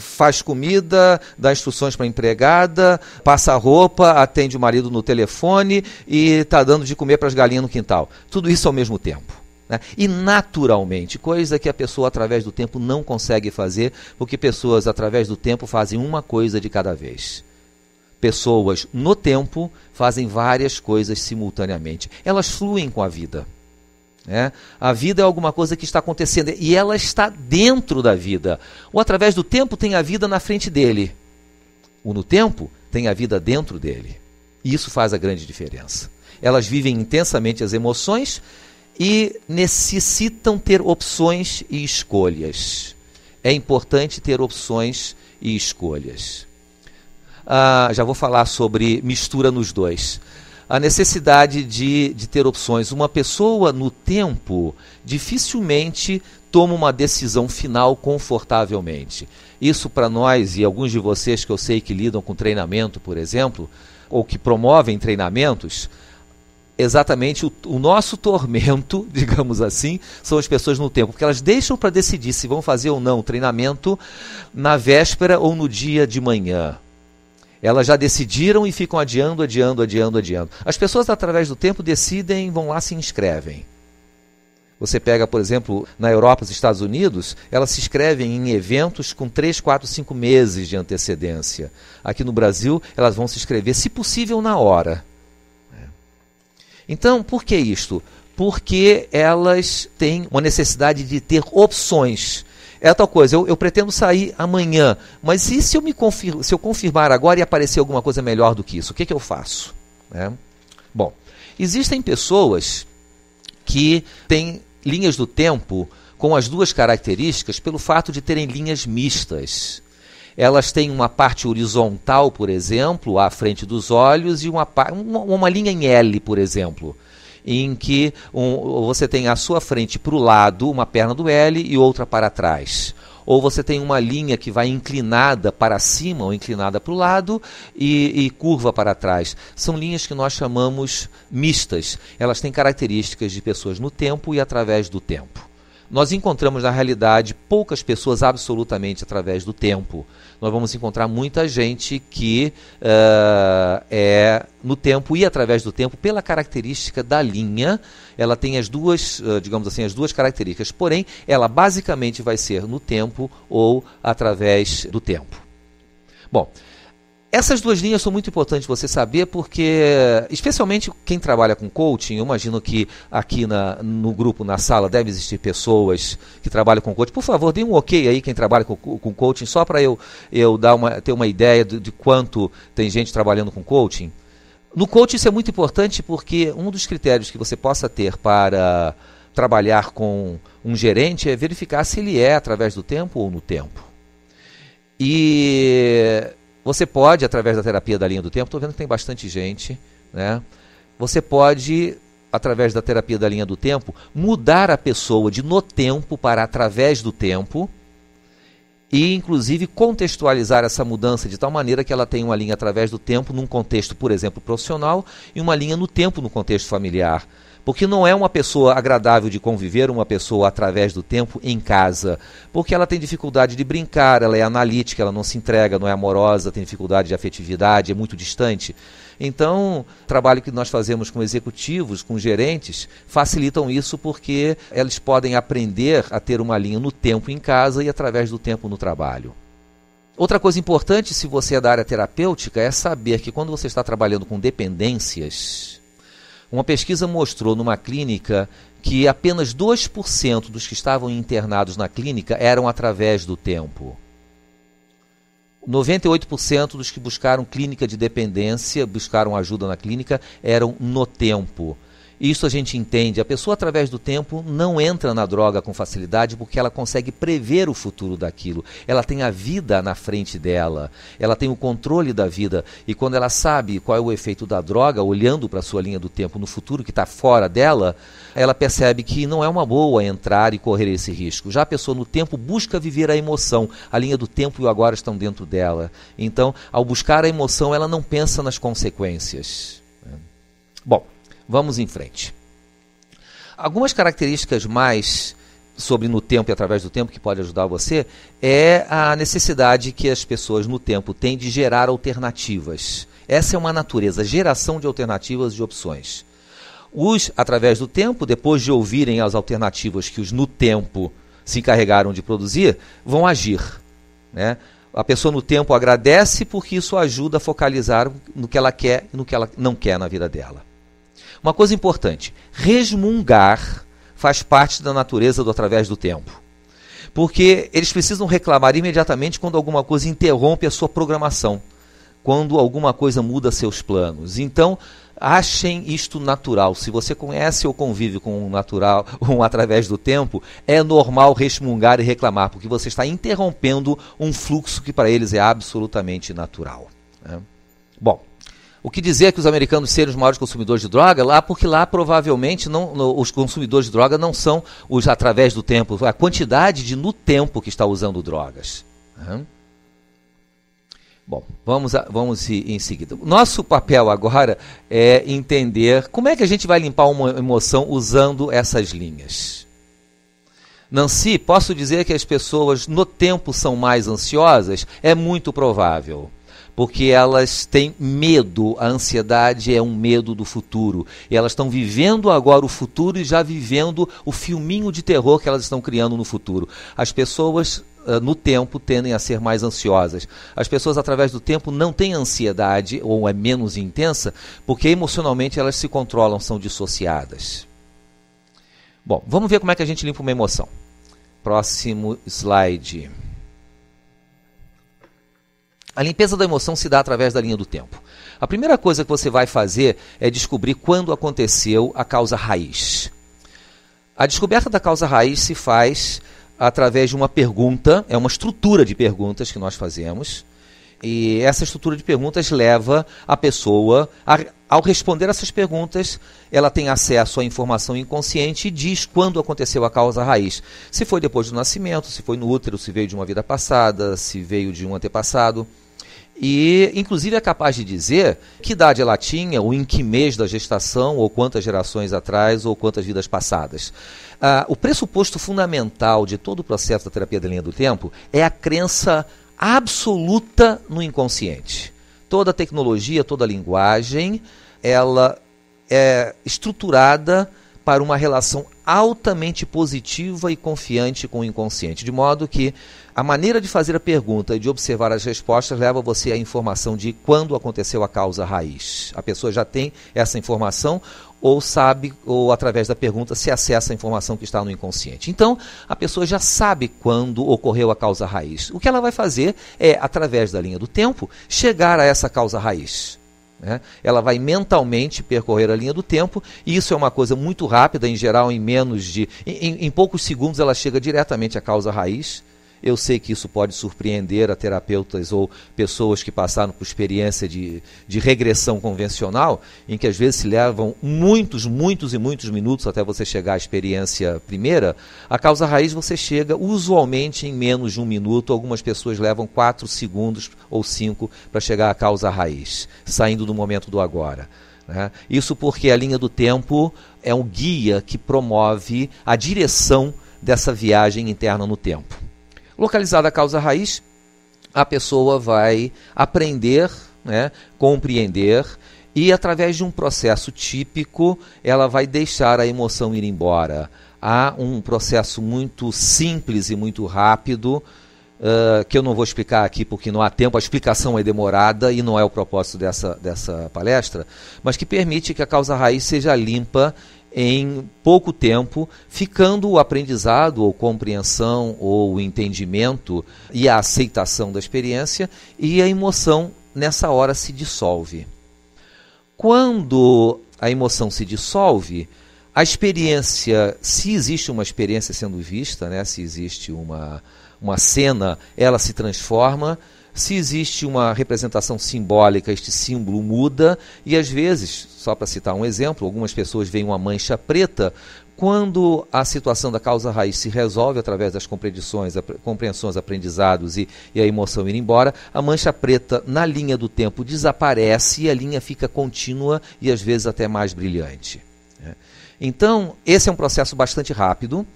faz comida, dá instruções para a empregada, passa a roupa, atende o marido no telefone e está dando de comer para as galinhas no quintal. Tudo isso ao mesmo tempo. Né? E naturalmente, coisa que a pessoa através do tempo não consegue fazer, porque pessoas através do tempo fazem uma coisa de cada vez. Pessoas no tempo fazem várias coisas simultaneamente. Elas fluem com a vida. Né? A vida é alguma coisa que está acontecendo e ela está dentro da vida. O através do tempo tem a vida na frente dele. O no tempo tem a vida dentro dele. E isso faz a grande diferença. Elas vivem intensamente as emoções e necessitam ter opções e escolhas. É importante ter opções e escolhas. Já vou falar sobre mistura nos dois. A necessidade de ter opções. Uma pessoa no tempo dificilmente toma uma decisão final confortavelmente. Isso para nós e alguns de vocês que eu sei que lidam com treinamento, por exemplo, ou que promovem treinamentos, exatamente o nosso tormento, digamos assim, são as pessoas no tempo, porque elas deixam para decidir se vão fazer ou não o treinamento na véspera ou no dia de manhã. Elas já decidiram e ficam adiando. As pessoas, através do tempo, decidem, vão lá, se inscrevem. Você pega, por exemplo, na Europa, nos Estados Unidos, elas se inscrevem em eventos com 3, 4, 5 meses de antecedência. Aqui no Brasil, elas vão se inscrever, se possível, na hora. Então, por que isto? Porque elas têm uma necessidade de ter opções. É tal coisa, eu pretendo sair amanhã, mas e se eu confirmar agora e aparecer alguma coisa melhor do que isso? O que eu faço? Bom, existem pessoas que têm linhas do tempo com as duas características pelo fato de terem linhas mistas. Elas têm uma parte horizontal, por exemplo, à frente dos olhos, e uma linha em L, por exemplo, em que você tem à sua frente para o lado uma perna do L e outra para trás. Ou você tem uma linha que vai inclinada para cima ou inclinada para o lado e curva para trás. São linhas que nós chamamos mistas. Elas têm características de pessoas no tempo e através do tempo. Nós encontramos, na realidade, poucas pessoas absolutamente através do tempo. Nós vamos encontrar muita gente que é no tempo e através do tempo, pela característica da linha. Ela tem as duas, digamos assim, as duas características, porém, ela basicamente vai ser no tempo ou através do tempo. Bom, essas duas linhas são muito importantes você saber, porque, especialmente quem trabalha com coaching, eu imagino que aqui no grupo, na sala, deve existir pessoas que trabalham com coaching. Por favor, dê um ok aí quem trabalha com coaching, só para eu ter uma ideia de quanto tem gente trabalhando com coaching. No coaching isso é muito importante, porque um dos critérios que você possa ter para trabalhar com um gerente é verificar se ele é através do tempo ou no tempo. E você pode, através da terapia da linha do tempo, estou vendo que tem bastante gente, né? Você pode, através da terapia da linha do tempo, mudar a pessoa de no tempo para através do tempo e, inclusive, contextualizar essa mudança de tal maneira que ela tenha uma linha através do tempo num contexto, por exemplo, profissional, e uma linha no tempo no contexto familiar. Porque não é uma pessoa agradável de conviver, uma pessoa através do tempo em casa. Porque ela tem dificuldade de brincar, ela é analítica, ela não se entrega, não é amorosa, tem dificuldade de afetividade, é muito distante. Então, o trabalho que nós fazemos com executivos, com gerentes, facilitam isso porque eles podem aprender a ter uma linha no tempo em casa e através do tempo no trabalho. Outra coisa importante, se você é da área terapêutica, é saber que quando você está trabalhando com dependências, uma pesquisa mostrou numa clínica que apenas 2% dos que estavam internados na clínica eram através do tempo. 98% dos que buscaram clínica de dependência, buscaram ajuda na clínica, eram no tempo. Isso a gente entende. A pessoa, através do tempo, não entra na droga com facilidade porque ela consegue prever o futuro daquilo. Ela tem a vida na frente dela, ela tem o controle da vida. E quando ela sabe qual é o efeito da droga, olhando para a sua linha do tempo no futuro, que está fora dela, ela percebe que não é uma boa entrar e correr esse risco. Já a pessoa no tempo busca viver a emoção. A linha do tempo e o agora estão dentro dela. Então, ao buscar a emoção, ela não pensa nas consequências. Bom, vamos em frente. Algumas características mais sobre no tempo e através do tempo que pode ajudar você é a necessidade que as pessoas no tempo têm de gerar alternativas. Essa é uma natureza, geração de alternativas e de opções. Os, através do tempo, depois de ouvirem as alternativas que os no tempo se encarregaram de produzir, vão agir, né? A pessoa no tempo agradece porque isso ajuda a focalizar no que ela quer e no que ela não quer na vida dela. Uma coisa importante, resmungar faz parte da natureza do através do tempo. Porque eles precisam reclamar imediatamente quando alguma coisa interrompe a sua programação, quando alguma coisa muda seus planos. Então, achem isto natural. Se você conhece ou convive com um natural, através do tempo, é normal resmungar e reclamar, porque você está interrompendo um fluxo que para eles é absolutamente natural, né? Bom, o que dizer que os americanos serem os maiores consumidores de droga? Porque lá provavelmente os consumidores de droga não são os através do tempo, a quantidade de no tempo que está usando drogas. Bom, vamos em seguida. Nosso papel agora é entender como é que a gente vai limpar uma emoção usando essas linhas. Nancy, posso dizer que as pessoas no tempo são mais ansiosas? É muito provável. Porque elas têm medo, a ansiedade é um medo do futuro. E elas estão vivendo agora o futuro e já vivendo o filminho de terror que elas estão criando no futuro. As pessoas no tempo tendem a ser mais ansiosas. As pessoas através do tempo não têm ansiedade, ou é menos intensa, porque emocionalmente elas se controlam, são dissociadas. Bom, vamos ver como é que a gente limpa uma emoção. Próximo slide. A limpeza da emoção se dá através da linha do tempo. A primeira coisa que você vai fazer é descobrir quando aconteceu a causa raiz. A descoberta da causa raiz se faz através de uma pergunta, é uma estrutura de perguntas que nós fazemos, e essa estrutura de perguntas leva a pessoa, ao responder essas perguntas, ela tem acesso à informação inconsciente e diz quando aconteceu a causa raiz. Se foi depois do nascimento, se foi no útero, se veio de uma vida passada, se veio de um antepassado. E, inclusive, é capaz de dizer que idade ela tinha, ou em que mês da gestação, ou quantas gerações atrás, ou quantas vidas passadas. O pressuposto fundamental de todo o processo da terapia da linha do tempo é a crença absoluta no inconsciente. Toda a tecnologia, toda a linguagem, ela é estruturada para uma relação altamente positiva e confiante com o inconsciente, de modo que a maneira de fazer a pergunta e de observar as respostas leva você à informação de quando aconteceu a causa raiz. A pessoa já tem essa informação ou sabe, ou através da pergunta se acessa a informação que está no inconsciente. Então, a pessoa já sabe quando ocorreu a causa raiz. O que ela vai fazer é, através da linha do tempo, chegar a essa causa raiz. Ela vai mentalmente percorrer a linha do tempo, e isso é uma coisa muito rápida, em geral em poucos segundos ela chega diretamente à causa raiz. Eu sei que isso pode surpreender a terapeutas ou pessoas que passaram por experiência de regressão convencional, em que às vezes se levam muitos minutos até você chegar à experiência primeira. A causa raiz você chega usualmente em menos de 1 minuto, algumas pessoas levam 4 segundos ou 5 para chegar à causa raiz, saindo do momento do agora. né? Isso porque a linha do tempo é um guia que promove a direção dessa viagem interna no tempo. Localizada a causa raiz, a pessoa vai aprender, né, compreender, e através de um processo típico, ela vai deixar a emoção ir embora. Há um processo muito simples e muito rápido, que eu não vou explicar aqui porque não há tempo, a explicação é demorada e não é o propósito dessa palestra, mas que permite que a causa raiz seja limpa em pouco tempo, ficando o aprendizado ou compreensão ou o entendimento e a aceitação da experiência, e a emoção nessa hora se dissolve. Quando a emoção se dissolve, a experiência, se existe uma experiência sendo vista, né, se existe uma cena, ela se transforma. Se existe uma representação simbólica, este símbolo muda, e às vezes, só para citar um exemplo, algumas pessoas veem uma mancha preta. Quando a situação da causa raiz se resolve através das compreensões, aprendizados e a emoção ir embora, a mancha preta na linha do tempo desaparece e a linha fica contínua e às vezes até mais brilhante. Então, esse é um processo bastante rápido.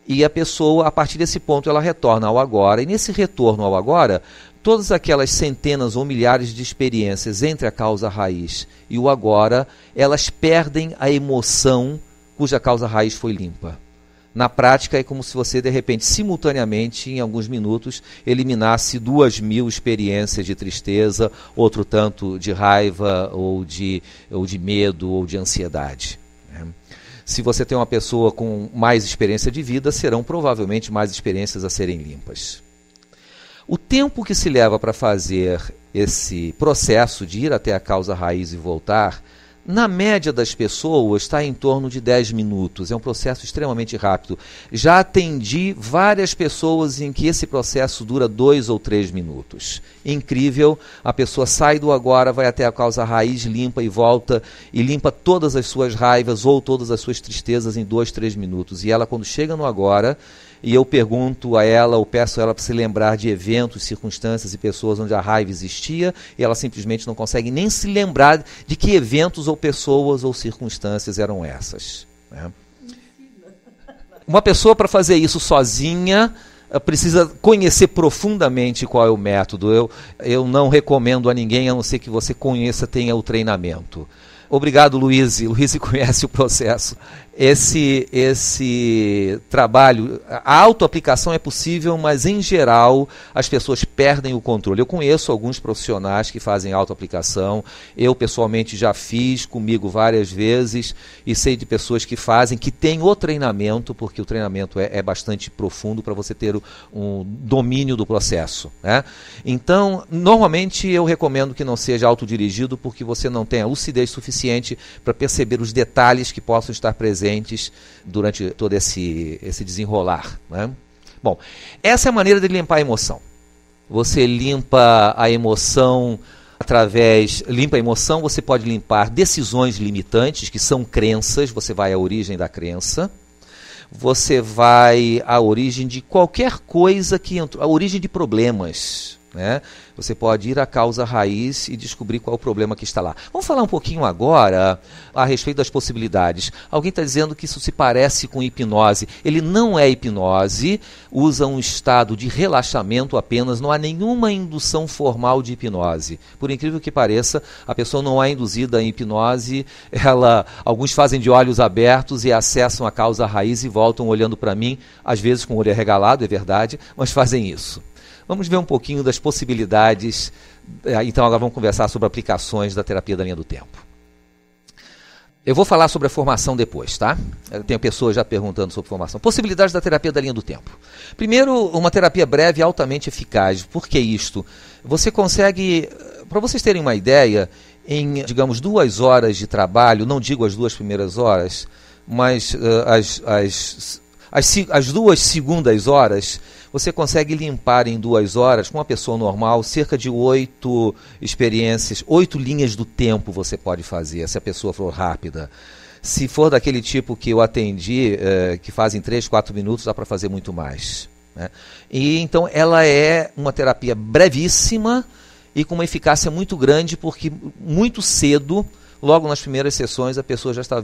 E a pessoa, a partir desse ponto, ela retorna ao agora. E nesse retorno ao agora, todas aquelas centenas ou milhares de experiências entre a causa raiz e o agora, elas perdem a emoção cuja causa raiz foi limpa. Na prática, é como se você, de repente, simultaneamente, em alguns minutos, eliminasse 2.000 experiências de tristeza, outro tanto de raiva, ou de medo, ou de ansiedade. Se você tem uma pessoa com mais experiência de vida, serão provavelmente mais experiências a serem limpas. O tempo que se leva para fazer esse processo de ir até a causa raiz e voltar, na média das pessoas, está em torno de 10 minutos. É um processo extremamente rápido. Já atendi várias pessoas em que esse processo dura 2 ou 3 minutos. Incrível, a pessoa sai do agora, vai até a causa raiz, limpa e volta, e limpa todas as suas raivas ou todas as suas tristezas em 2, 3 minutos. E ela, quando chega no agora, e eu pergunto a ela, ou peço a ela para se lembrar de eventos, circunstâncias e pessoas onde a raiva existia, e ela simplesmente não consegue nem se lembrar de que eventos ou pessoas ou circunstâncias eram essas. Né? Uma pessoa, para fazer isso sozinha, precisa conhecer profundamente qual é o método. Eu não recomendo a ninguém, a não ser que você conheça, tenha o treinamento. Obrigado, Luiz. Luiz conhece o processo. Esse trabalho, a autoaplicação é possível, mas em geral as pessoas perdem o controle. Eu conheço alguns profissionais que fazem autoaplicação, eu pessoalmente já fiz comigo várias vezes e sei de pessoas que fazem, que têm o treinamento, porque o treinamento é bastante profundo para você ter um domínio do processo. Né? Então, normalmente eu recomendo que não seja autodirigido, porque você não tem a lucidez suficiente para perceber os detalhes que possam estar presentes durante todo esse desenrolar. Né? Bom, essa é a maneira de limpar a emoção. Você limpa a emoção limpa a emoção, você pode limpar decisões limitantes, que são crenças, você vai à origem da crença. Você vai à origem de qualquer coisa que entrou, a origem de problemas. Né? Você pode ir à causa raiz e descobrir qual é o problema que está lá. Vamos falar um pouquinho agora a respeito das possibilidades. Alguém está dizendo que isso se parece com hipnose. Ele não é hipnose, usa um estado de relaxamento apenas, não há nenhuma indução formal de hipnose. Por incrível que pareça, a pessoa não é induzida em hipnose, alguns fazem de olhos abertos e acessam a causa raiz e voltam olhando para mim, às vezes com o olho arregalado, é verdade, mas fazem isso. Vamos ver um pouquinho das possibilidades. Então agora vamos conversar sobre aplicações da terapia da linha do tempo. Eu vou falar sobre a formação depois, tá? Eu tenho pessoas já perguntando sobre formação. Possibilidades da terapia da linha do tempo. Primeiro, uma terapia breve e altamente eficaz. Por que isto? Você consegue, para vocês terem uma ideia, em, digamos, 2 horas de trabalho, não digo as 2 primeiras horas, mas as 2 segundas horas, você consegue limpar em 2 horas, com uma pessoa normal, cerca de 8 experiências, 8 linhas do tempo você pode fazer, se a pessoa for rápida. Se for daquele tipo que eu atendi, que fazem 3, 4 minutos, dá para fazer muito mais. Né? E então ela é uma terapia brevíssima e com uma eficácia muito grande, porque muito cedo logo nas primeiras sessões a pessoa já está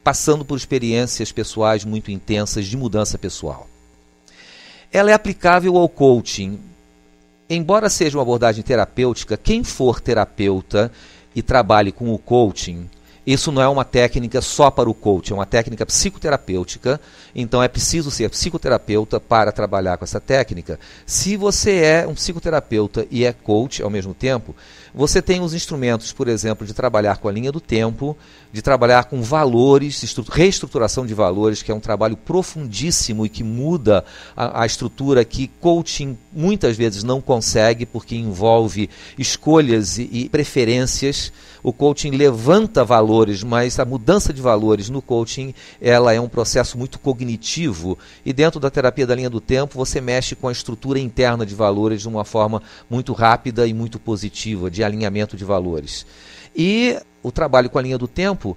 passando por experiências pessoais muito intensas de mudança pessoal. Ela é aplicável ao coaching. Embora seja uma abordagem terapêutica, quem for terapeuta e trabalhe com o coaching, isso não é uma técnica só para o coaching, é uma técnica psicoterapêutica, então é preciso ser psicoterapeuta para trabalhar com essa técnica. Se você é um psicoterapeuta e é coach ao mesmo tempo, você tem os instrumentos, por exemplo, de trabalhar com a linha do tempo, de trabalhar com valores, reestruturação de valores, que é um trabalho profundíssimo e que muda a estrutura que coaching muitas vezes não consegue, porque envolve escolhas e preferências. O coaching levanta valores, mas a mudança de valores no coaching ela é um processo muito cognitivo, e dentro da terapia da linha do tempo você mexe com a estrutura interna de valores de uma forma muito rápida e muito positiva, de alinhamento de valores. E o trabalho com a linha do tempo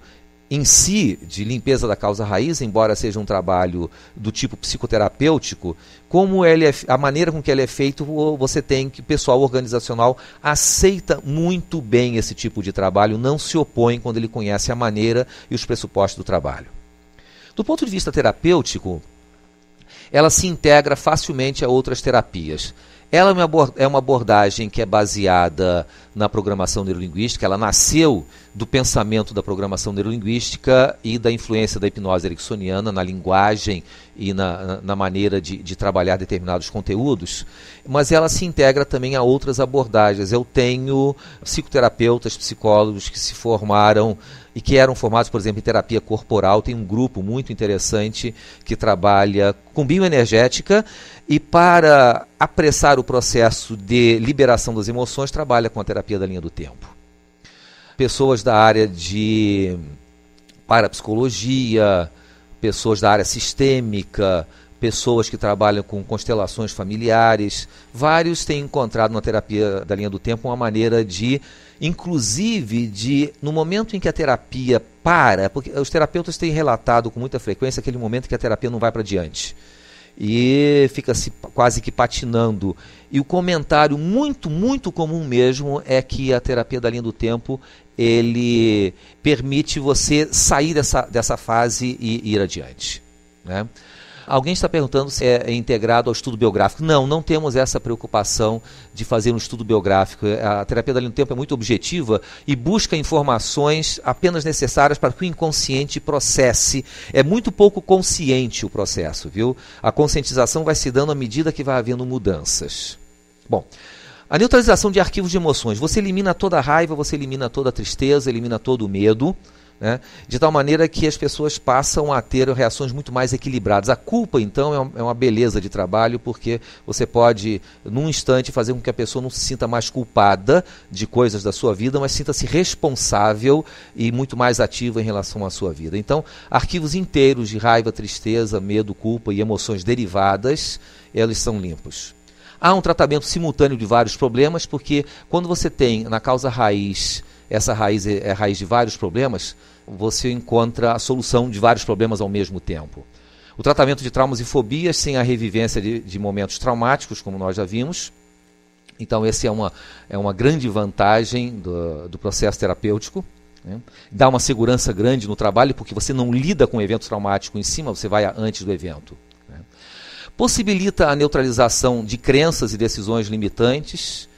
em si, de limpeza da causa raiz, embora seja um trabalho do tipo psicoterapêutico, como a maneira com que ele é feito, você tem que o pessoal organizacional aceita muito bem esse tipo de trabalho, não se opõe quando ele conhece a maneira e os pressupostos do trabalho. Do ponto de vista terapêutico, ela se integra facilmente a outras terapias. Ela é uma abordagem que é baseada na programação neurolinguística, ela nasceu do pensamento da programação neurolinguística e da influência da hipnose ericksoniana na linguagem e na maneira de trabalhar determinados conteúdos, mas ela se integra também a outras abordagens. Eu tenho psicoterapeutas, psicólogos que se formaram e que eram formados, por exemplo, em terapia corporal. Tem um grupo muito interessante que trabalha com bioenergética e, para apressar o processo de liberação das emoções, trabalha com a terapia da linha do tempo. Pessoas da área de parapsicologia, pessoas da área sistêmica, pessoas que trabalham com constelações familiares, vários têm encontrado na terapia da linha do tempo uma maneira de, inclusive, no momento em que a terapia para, porque os terapeutas têm relatado com muita frequência aquele momento que a terapia não vai para diante e fica quase que patinando. E o comentário muito, muito comum mesmo é que a terapia da linha do tempo ele permite você sair dessa fase e ir adiante, né? Alguém está perguntando se é integrado ao estudo biográfico. Não temos essa preocupação de fazer um estudo biográfico. A terapia da linha do tempo é muito objetiva e busca informações apenas necessárias para que o inconsciente processe. É muito pouco consciente o processo, viu? A conscientização vai se dando à medida que vai havendo mudanças. Bom, a neutralização de arquivos de emoções. Você elimina toda a raiva, você elimina toda a tristeza, elimina todo o medo, né? De tal maneira que as pessoas passam a ter reações muito mais equilibradas. A culpa, então, é uma beleza de trabalho, porque você pode, num instante, fazer com que a pessoa não se sinta mais culpada de coisas da sua vida, mas sinta-se responsável e muito mais ativa em relação à sua vida. Então, arquivos inteiros de raiva, tristeza, medo, culpa e emoções derivadas, eles são limpos. Há um tratamento simultâneo de vários problemas, porque quando você tem na causa raiz, essa raiz é a raiz de vários problemas, você encontra a solução de vários problemas ao mesmo tempo. O tratamento de traumas e fobias sem a revivência de momentos traumáticos, como nós já vimos. Então, essa é uma grande vantagem do processo terapêutico, né? Dá uma segurança grande no trabalho, porque você não lida com o evento traumático em cima, você vai antes do evento, né? Possibilita a neutralização de crenças e decisões limitantes.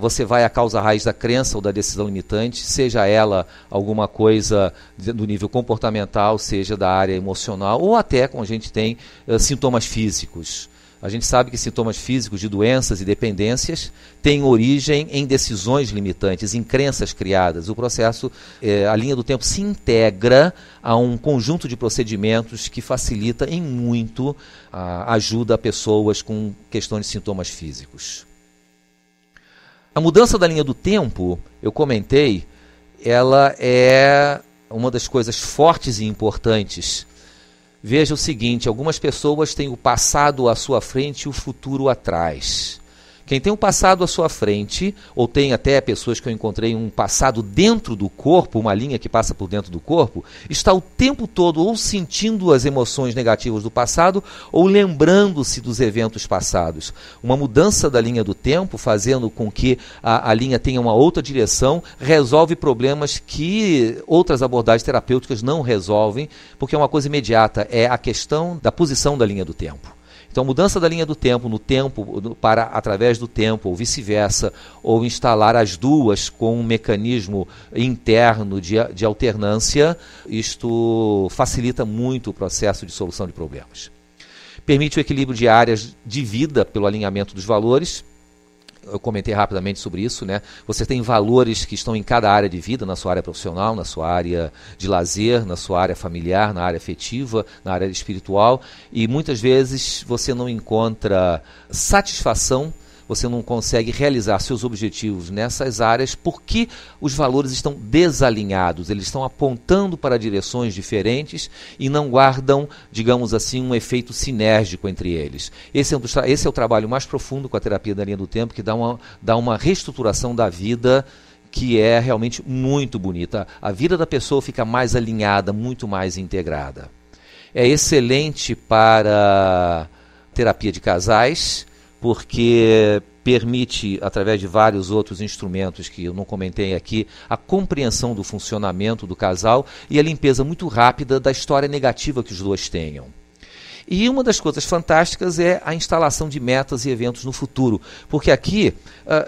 Você vai à causa raiz da crença ou da decisão limitante, seja ela alguma coisa do nível comportamental, seja da área emocional, ou até, como a gente tem, sintomas físicos. A gente sabe que sintomas físicos de doenças e dependências têm origem em decisões limitantes, em crenças criadas. O processo, a linha do tempo se integra a um conjunto de procedimentos que facilita em muito a ajuda a pessoas com questões de sintomas físicos. A mudança da linha do tempo, eu comentei, ela é uma das coisas fortes e importantes. Veja o seguinte, algumas pessoas têm o passado à sua frente e o futuro atrás. Quem tem um passado à sua frente, ou tem até pessoas que eu encontrei um passado dentro do corpo, uma linha que passa por dentro do corpo, está o tempo todo ou sentindo as emoções negativas do passado ou lembrando-se dos eventos passados. Uma mudança da linha do tempo, fazendo com que a linha tenha uma outra direção, resolve problemas que outras abordagens terapêuticas não resolvem, porque é uma coisa imediata, é a questão da posição da linha do tempo. Então, mudança da linha do tempo no tempo para através do tempo, ou vice-versa, ou instalar as duas com um mecanismo interno de alternância, isto facilita muito o processo de solução de problemas. Permite o equilíbrio de áreas de vida pelo alinhamento dos valores. Eu comentei rapidamente sobre isso, né? Você tem valores que estão em cada área de vida, na sua área profissional, na sua área de lazer, na sua área familiar, na área afetiva, na área espiritual, e muitas vezes você não encontra satisfação, você não consegue realizar seus objetivos nessas áreas porque os valores estão desalinhados, eles estão apontando para direções diferentes e não guardam, digamos assim, um efeito sinérgico entre eles. Esse é o trabalho mais profundo com a terapia da linha do tempo, que dá uma reestruturação da vida que é realmente muito bonita. A vida da pessoa fica mais alinhada, muito mais integrada. É excelente para terapia de casais, porque permite, através de vários outros instrumentos que eu não comentei aqui, a compreensão do funcionamento do casal e a limpeza muito rápida da história negativa que os dois tenham. E uma das coisas fantásticas é a instalação de metas e eventos no futuro. Porque aqui,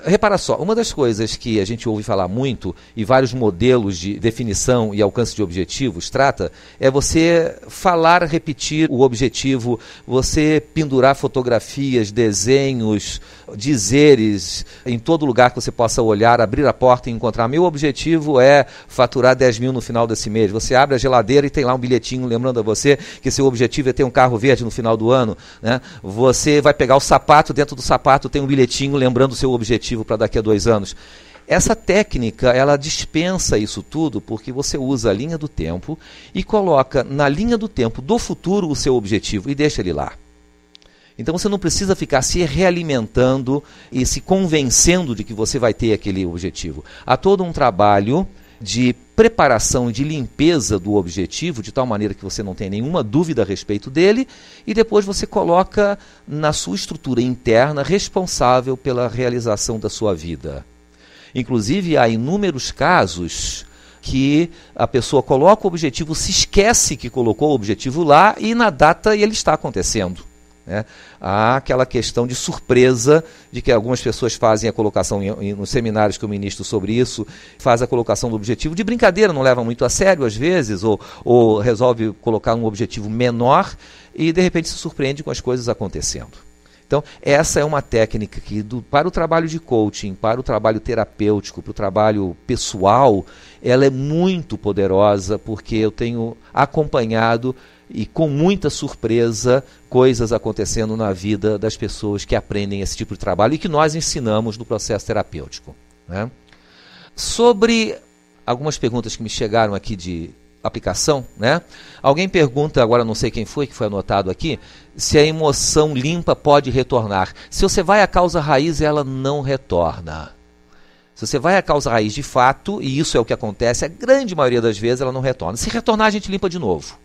repara só, uma das coisas que a gente ouve falar muito, e vários modelos de definição e alcance de objetivos trata, é você falar, repetir o objetivo, você pendurar fotografias, desenhos, dizeres, em todo lugar que você possa olhar, abrir a porta e encontrar. Meu objetivo é faturar 10 mil no final desse mês. Você abre a geladeira e tem lá um bilhetinho lembrando a você que seu objetivo é ter um carro verde no final do ano, né? Você vai pegar o sapato, dentro do sapato tem um bilhetinho lembrando o seu objetivo para daqui a 2 anos. Essa técnica, ela dispensa isso tudo porque você usa a linha do tempo e coloca na linha do tempo do futuro o seu objetivo e deixa ele lá. Então você não precisa ficar se realimentando e se convencendo de que você vai ter aquele objetivo. Há todo um trabalho de preparação e de limpeza do objetivo, de tal maneira que você não tenha nenhuma dúvida a respeito dele, e depois você coloca na sua estrutura interna responsável pela realização da sua vida. Inclusive, há inúmeros casos que a pessoa coloca o objetivo, se esquece que colocou o objetivo lá e na data ele está acontecendo. Há aquela questão de surpresa de que algumas pessoas fazem a colocação nos seminários que eu ministro sobre isso, faz a colocação do objetivo de brincadeira, não leva muito a sério às vezes, ou resolve colocar um objetivo menor e de repente se surpreende com as coisas acontecendo. Então, essa é uma técnica que, para o trabalho de coaching, para o trabalho terapêutico, para o trabalho pessoal, ela é muito poderosa, porque eu tenho acompanhado e com muita surpresa coisas acontecendo na vida das pessoas que aprendem esse tipo de trabalho e que nós ensinamos no processo terapêutico, né? Sobre algumas perguntas que me chegaram aqui de aplicação, né? Alguém pergunta, agora não sei quem foi, que foi anotado aqui, se a emoção limpa pode retornar. Se você vai à causa raiz, ela não retorna. Se você vai à causa raiz de fato, e isso é o que acontece, a grande maioria das vezes ela não retorna. Se retornar, a gente limpa de novo.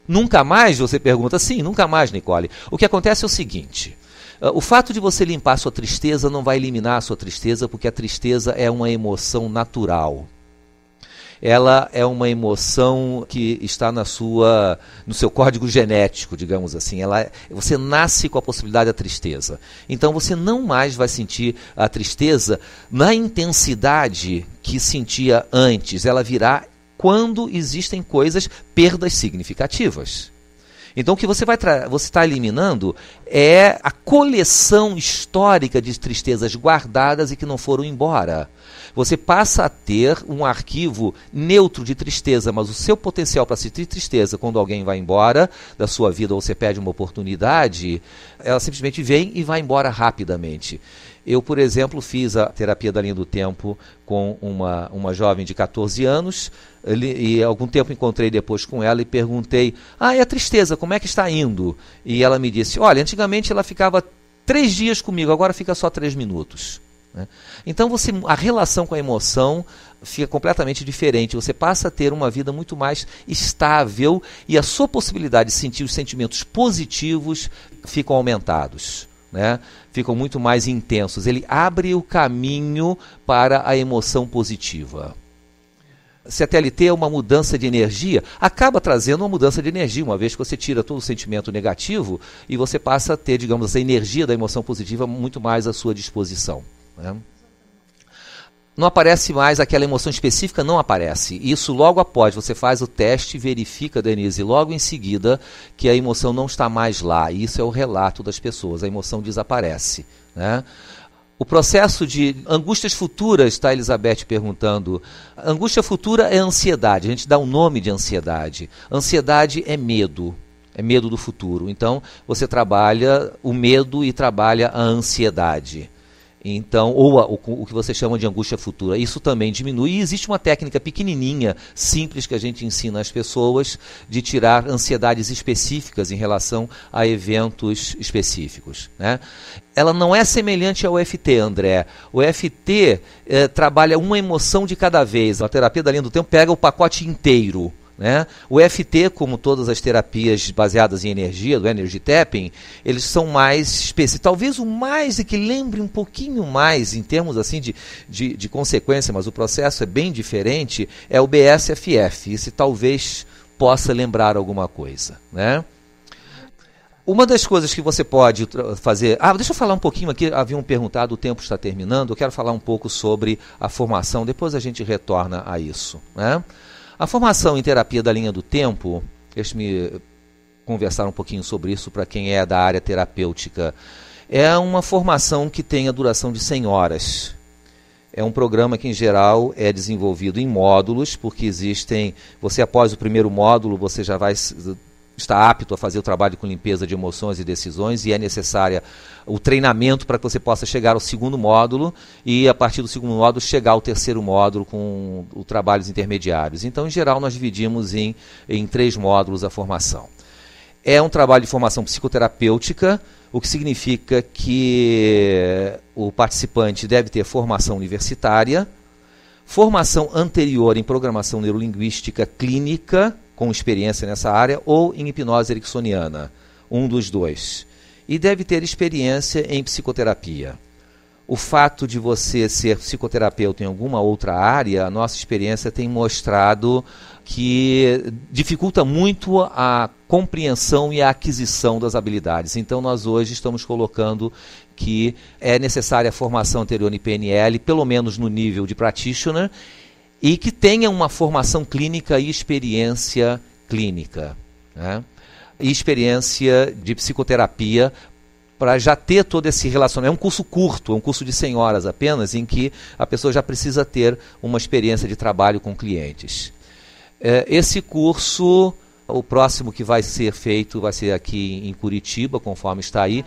Nunca mais? Você pergunta. Sim, nunca mais, Nicole. O que acontece é o seguinte, o fato de você limpar a sua tristeza não vai eliminar a sua tristeza, porque a tristeza é uma emoção natural. Ela é uma emoção que está no seu código genético, digamos assim. Você nasce com a possibilidade da tristeza. Então você não mais vai sentir a tristeza na intensidade que sentia antes. Ela virá quando existem perdas significativas. Então o que você está eliminando é a coleção histórica de tristezas guardadas e que não foram embora. Você passa a ter um arquivo neutro de tristeza, mas o seu potencial para sentir tristeza quando alguém vai embora da sua vida ou você perde uma oportunidade, ela simplesmente vem e vai embora rapidamente. Eu, por exemplo, fiz a terapia da linha do tempo com uma jovem de 14 anos e algum tempo encontrei depois com ela e perguntei, e a tristeza, como é que está indo? E ela me disse, olha, antigamente ela ficava 3 dias comigo, agora fica só 3 minutos. Né? Então a relação com a emoção fica completamente diferente. Você passa a ter uma vida muito mais estável e a sua possibilidade de sentir os sentimentos positivos ficam aumentados. Né? Ficam muito mais intensos. Ele abre o caminho para a emoção positiva. Se a TLT é uma mudança de energia, acaba trazendo uma mudança de energia, uma vez que você tira todo o sentimento negativo e você passa a ter, digamos, a energia da emoção positiva muito mais à sua disposição. Né? Não aparece mais aquela emoção específica, não aparece. Isso logo após, você faz o teste e verifica, Denise, logo em seguida que a emoção não está mais lá. Isso é o relato das pessoas, a emoção desaparece. Né? O processo de angústias futuras, está a Elizabeth perguntando. Angústia futura é ansiedade, a gente dá um nome de ansiedade. Ansiedade é medo do futuro. Então, você trabalha o medo e trabalha a ansiedade. Então, ou o que você chama de angústia futura. Isso também diminui. E existe uma técnica pequenininha, simples, que a gente ensina às pessoas de tirar ansiedades específicas em relação a eventos específicos. Né? Ela não é semelhante ao EFT, André. O EFT trabalha uma emoção de cada vez. A terapia da linha do tempo pega o pacote inteiro. Né? O EFT, como todas as terapias baseadas em energia, do Energy Tapping, eles são mais específicos. Talvez o mais, que lembre um pouquinho mais, em termos assim de consequência, mas o processo é bem diferente, é o BSFF. Esse talvez possa lembrar alguma coisa. Né? Uma das coisas que você pode fazer... deixa eu falar um pouquinho aqui, haviam perguntado, o tempo está terminando, eu quero falar um pouco sobre a formação, depois a gente retorna a isso. Né? A formação em terapia da linha do tempo, deixe-me conversar um pouquinho sobre isso para quem é da área terapêutica, é uma formação que tem a duração de 100 horas. É um programa que, em geral, é desenvolvido em módulos, porque existem... Você, após o primeiro módulo, você já vai... está apto a fazer o trabalho com limpeza de emoções e decisões, e é necessário o treinamento para que você possa chegar ao segundo módulo e, a partir do segundo módulo, chegar ao terceiro módulo com os trabalhos intermediários. Então, em geral, nós dividimos em 3 módulos a formação. É um trabalho de formação psicoterapêutica, o que significa que o participante deve ter formação universitária, formação anterior em programação neurolinguística clínica, com experiência nessa área, ou em hipnose ericksoniana, um dos dois. E deve ter experiência em psicoterapia. O fato de você ser psicoterapeuta em alguma outra área, a nossa experiência tem mostrado que dificulta muito a compreensão e a aquisição das habilidades. Então, nós hoje estamos colocando que é necessária a formação anterior em PNL, pelo menos no nível de practitioner, e que tenha uma formação clínica e experiência clínica, né? E experiência de psicoterapia, para já ter todo esse relacionamento. É um curso curto, é um curso de 100 horas apenas, em que a pessoa já precisa ter uma experiência de trabalho com clientes. Esse curso, o próximo que vai ser feito vai ser aqui em Curitiba, conforme está aí.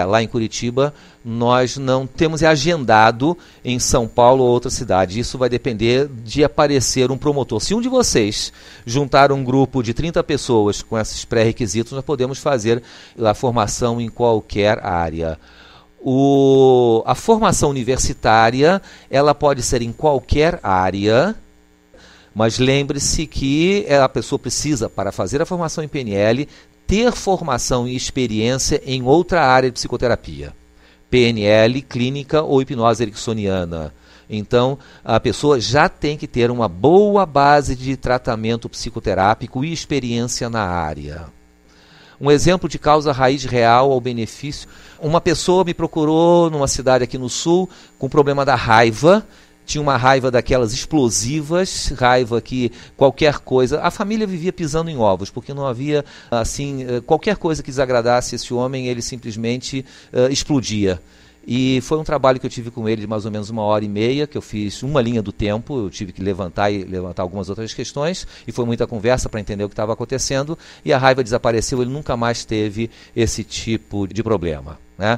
Lá em Curitiba, nós não temos agendado em São Paulo ou outra cidade. Isso vai depender de aparecer um promotor. Se um de vocês juntar um grupo de 30 pessoas com esses pré-requisitos, nós podemos fazer a formação em qualquer área. A formação universitária, ela pode ser em qualquer área, mas lembre-se que a pessoa precisa, para fazer a formação em PNL, ter formação e experiência em outra área de psicoterapia. PNL, clínica ou hipnose ericksoniana. Então, a pessoa já tem que ter uma boa base de tratamento psicoterápico e experiência na área. Um exemplo de causa raiz real ao benefício. Uma pessoa me procurou numa cidade aqui no sul com problema da raiva. Tinha uma raiva daquelas explosivas, raiva que qualquer coisa... A família vivia pisando em ovos, porque não havia, assim, qualquer coisa que desagradasse esse homem, ele simplesmente explodia. E foi um trabalho que eu tive com ele de mais ou menos 1h30, que eu fiz uma linha do tempo, eu tive que levantar algumas outras questões, e foi muita conversa para entender o que estava acontecendo, e a raiva desapareceu, ele nunca mais teve esse tipo de problema. Né?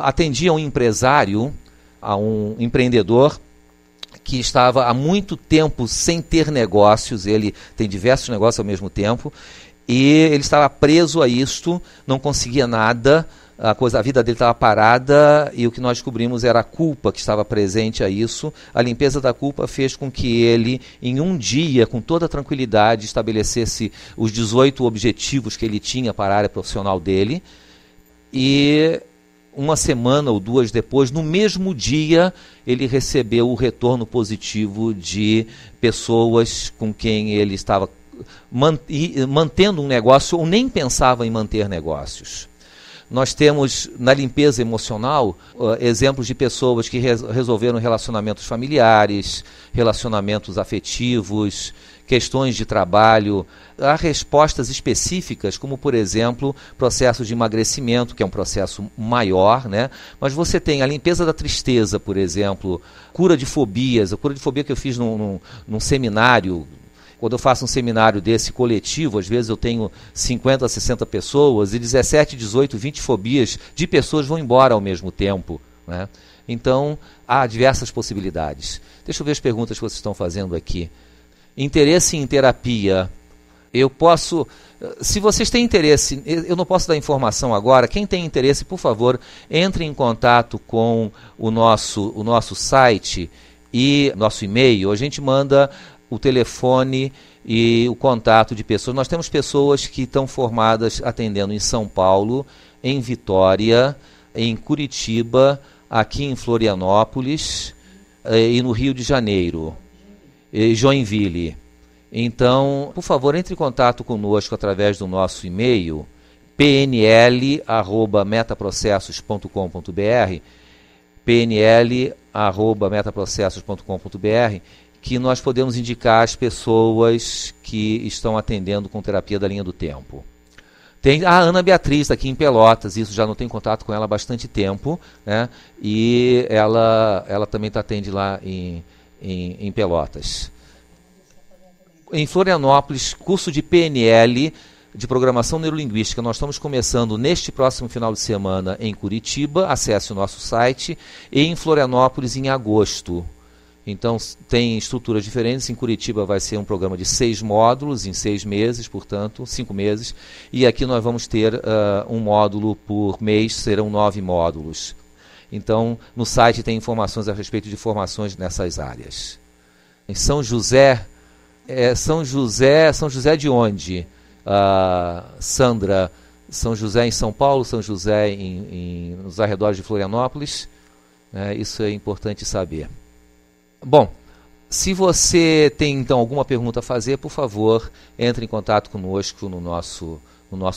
Atendi a um empresário, a um empreendedor, que estava há muito tempo sem ter negócios, ele tem diversos negócios ao mesmo tempo, e ele estava preso a isto, não conseguia nada, a vida dele estava parada e o que nós descobrimos era a culpa que estava presente a isso. A limpeza da culpa fez com que ele, em um dia, com toda tranquilidade, estabelecesse os 18 objetivos que ele tinha para a área profissional dele. E uma semana ou duas depois, no mesmo dia, ele recebeu o retorno positivo de pessoas com quem ele estava mantendo um negócio ou nem pensava em manter negócios. Nós temos, na limpeza emocional, exemplos de pessoas que resolveram relacionamentos familiares, relacionamentos afetivos, questões de trabalho. Há respostas específicas, como, por exemplo, processo de emagrecimento, que é um processo maior, né? Mas você tem a limpeza da tristeza, por exemplo, cura de fobias. A cura de fobia que eu fiz num seminário. Quando eu faço um seminário desse coletivo, às vezes eu tenho 50, 60 pessoas e 17, 18, 20 fobias de pessoas vão embora ao mesmo tempo, né? Então, há diversas possibilidades. Deixa eu ver as perguntas que vocês estão fazendo aqui. Interesse em terapia. Eu posso... Se vocês têm interesse, eu não posso dar informação agora. Quem tem interesse, por favor, entre em contato com o nosso site e nosso e-mail. A gente manda o telefone e o contato de pessoas. Nós temos pessoas que estão formadas atendendo em São Paulo, em Vitória, em Curitiba, aqui em Florianópolis e no Rio de Janeiro, e Joinville. Então, por favor, entre em contato conosco através do nosso e-mail, pnl@metaprocessos.com.br, pnl@metaprocessos.com.br, que nós podemos indicar as pessoas que estão atendendo com terapia da linha do tempo. Tem a Ana Beatriz aqui em Pelotas, isso já não tenho contato com ela há bastante tempo, né? E ela também atende lá em Pelotas. Em Florianópolis, curso de PNL, de Programação Neurolinguística, nós estamos começando neste próximo final de semana em Curitiba, acesse o nosso site, e em Florianópolis em agosto. Então, tem estruturas diferentes. Em Curitiba vai ser um programa de 6 módulos, em 6 meses, portanto, 5 meses. E aqui nós vamos ter um módulo por mês, serão 9 módulos. Então, no site tem informações a respeito de formações nessas áreas. Em São José, São José de onde? Sandra, São José em São Paulo, São José nos arredores de Florianópolis? Isso é importante saber. Bom, se você tem então alguma pergunta a fazer, por favor, entre em contato conosco no nosso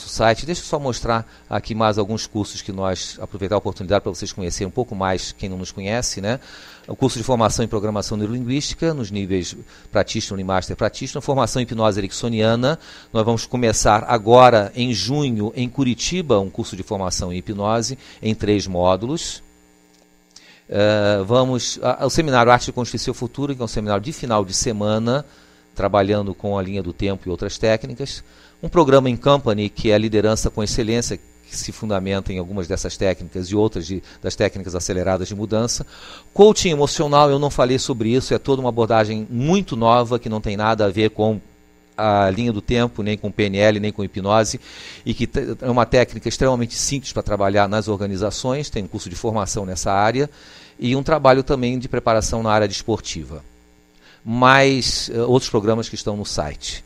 site. Deixa eu só mostrar aqui mais alguns cursos que nós, aproveitar a oportunidade para vocês conhecerem um pouco mais quem não nos conhece, né? O curso de formação em programação neurolinguística, nos níveis Practitioner e Master Practitioner, formação em hipnose ericksoniana. Nós vamos começar agora em junho em Curitiba, um curso de formação em hipnose em 3 módulos. Vamos ao seminário Arte de Construir Seu Futuro, que é um seminário de final de semana, trabalhando com a linha do tempo e outras técnicas. Um programa em Company, que é a liderança com excelência, que se fundamenta em algumas dessas técnicas e outras das técnicas aceleradas de mudança. Coaching emocional, eu não falei sobre isso, é toda uma abordagem muito nova, que não tem nada a ver com a linha do tempo, nem com PNL, nem com hipnose, e que é uma técnica extremamente simples para trabalhar nas organizações. Tem um curso de formação nessa área e um trabalho também de preparação na área desportiva. Mais outros programas que estão no site.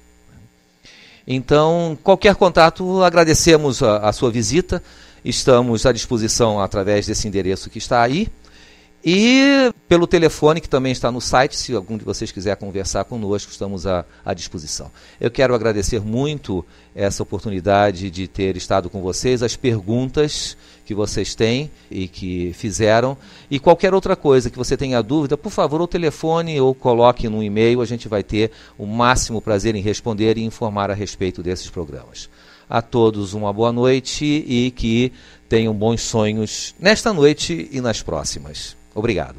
Então, qualquer contato, agradecemos a sua visita, estamos à disposição através desse endereço que está aí, e pelo telefone que também está no site, se algum de vocês quiser conversar conosco, estamos à disposição. Eu quero agradecer muito essa oportunidade de ter estado com vocês, as perguntas que vocês têm e que fizeram, e qualquer outra coisa que você tenha dúvida, por favor, ou telefone ou coloque no e-mail, a gente vai ter o máximo prazer em responder e informar a respeito desses programas. A todos uma boa noite e que tenham bons sonhos nesta noite e nas próximas. Obrigado.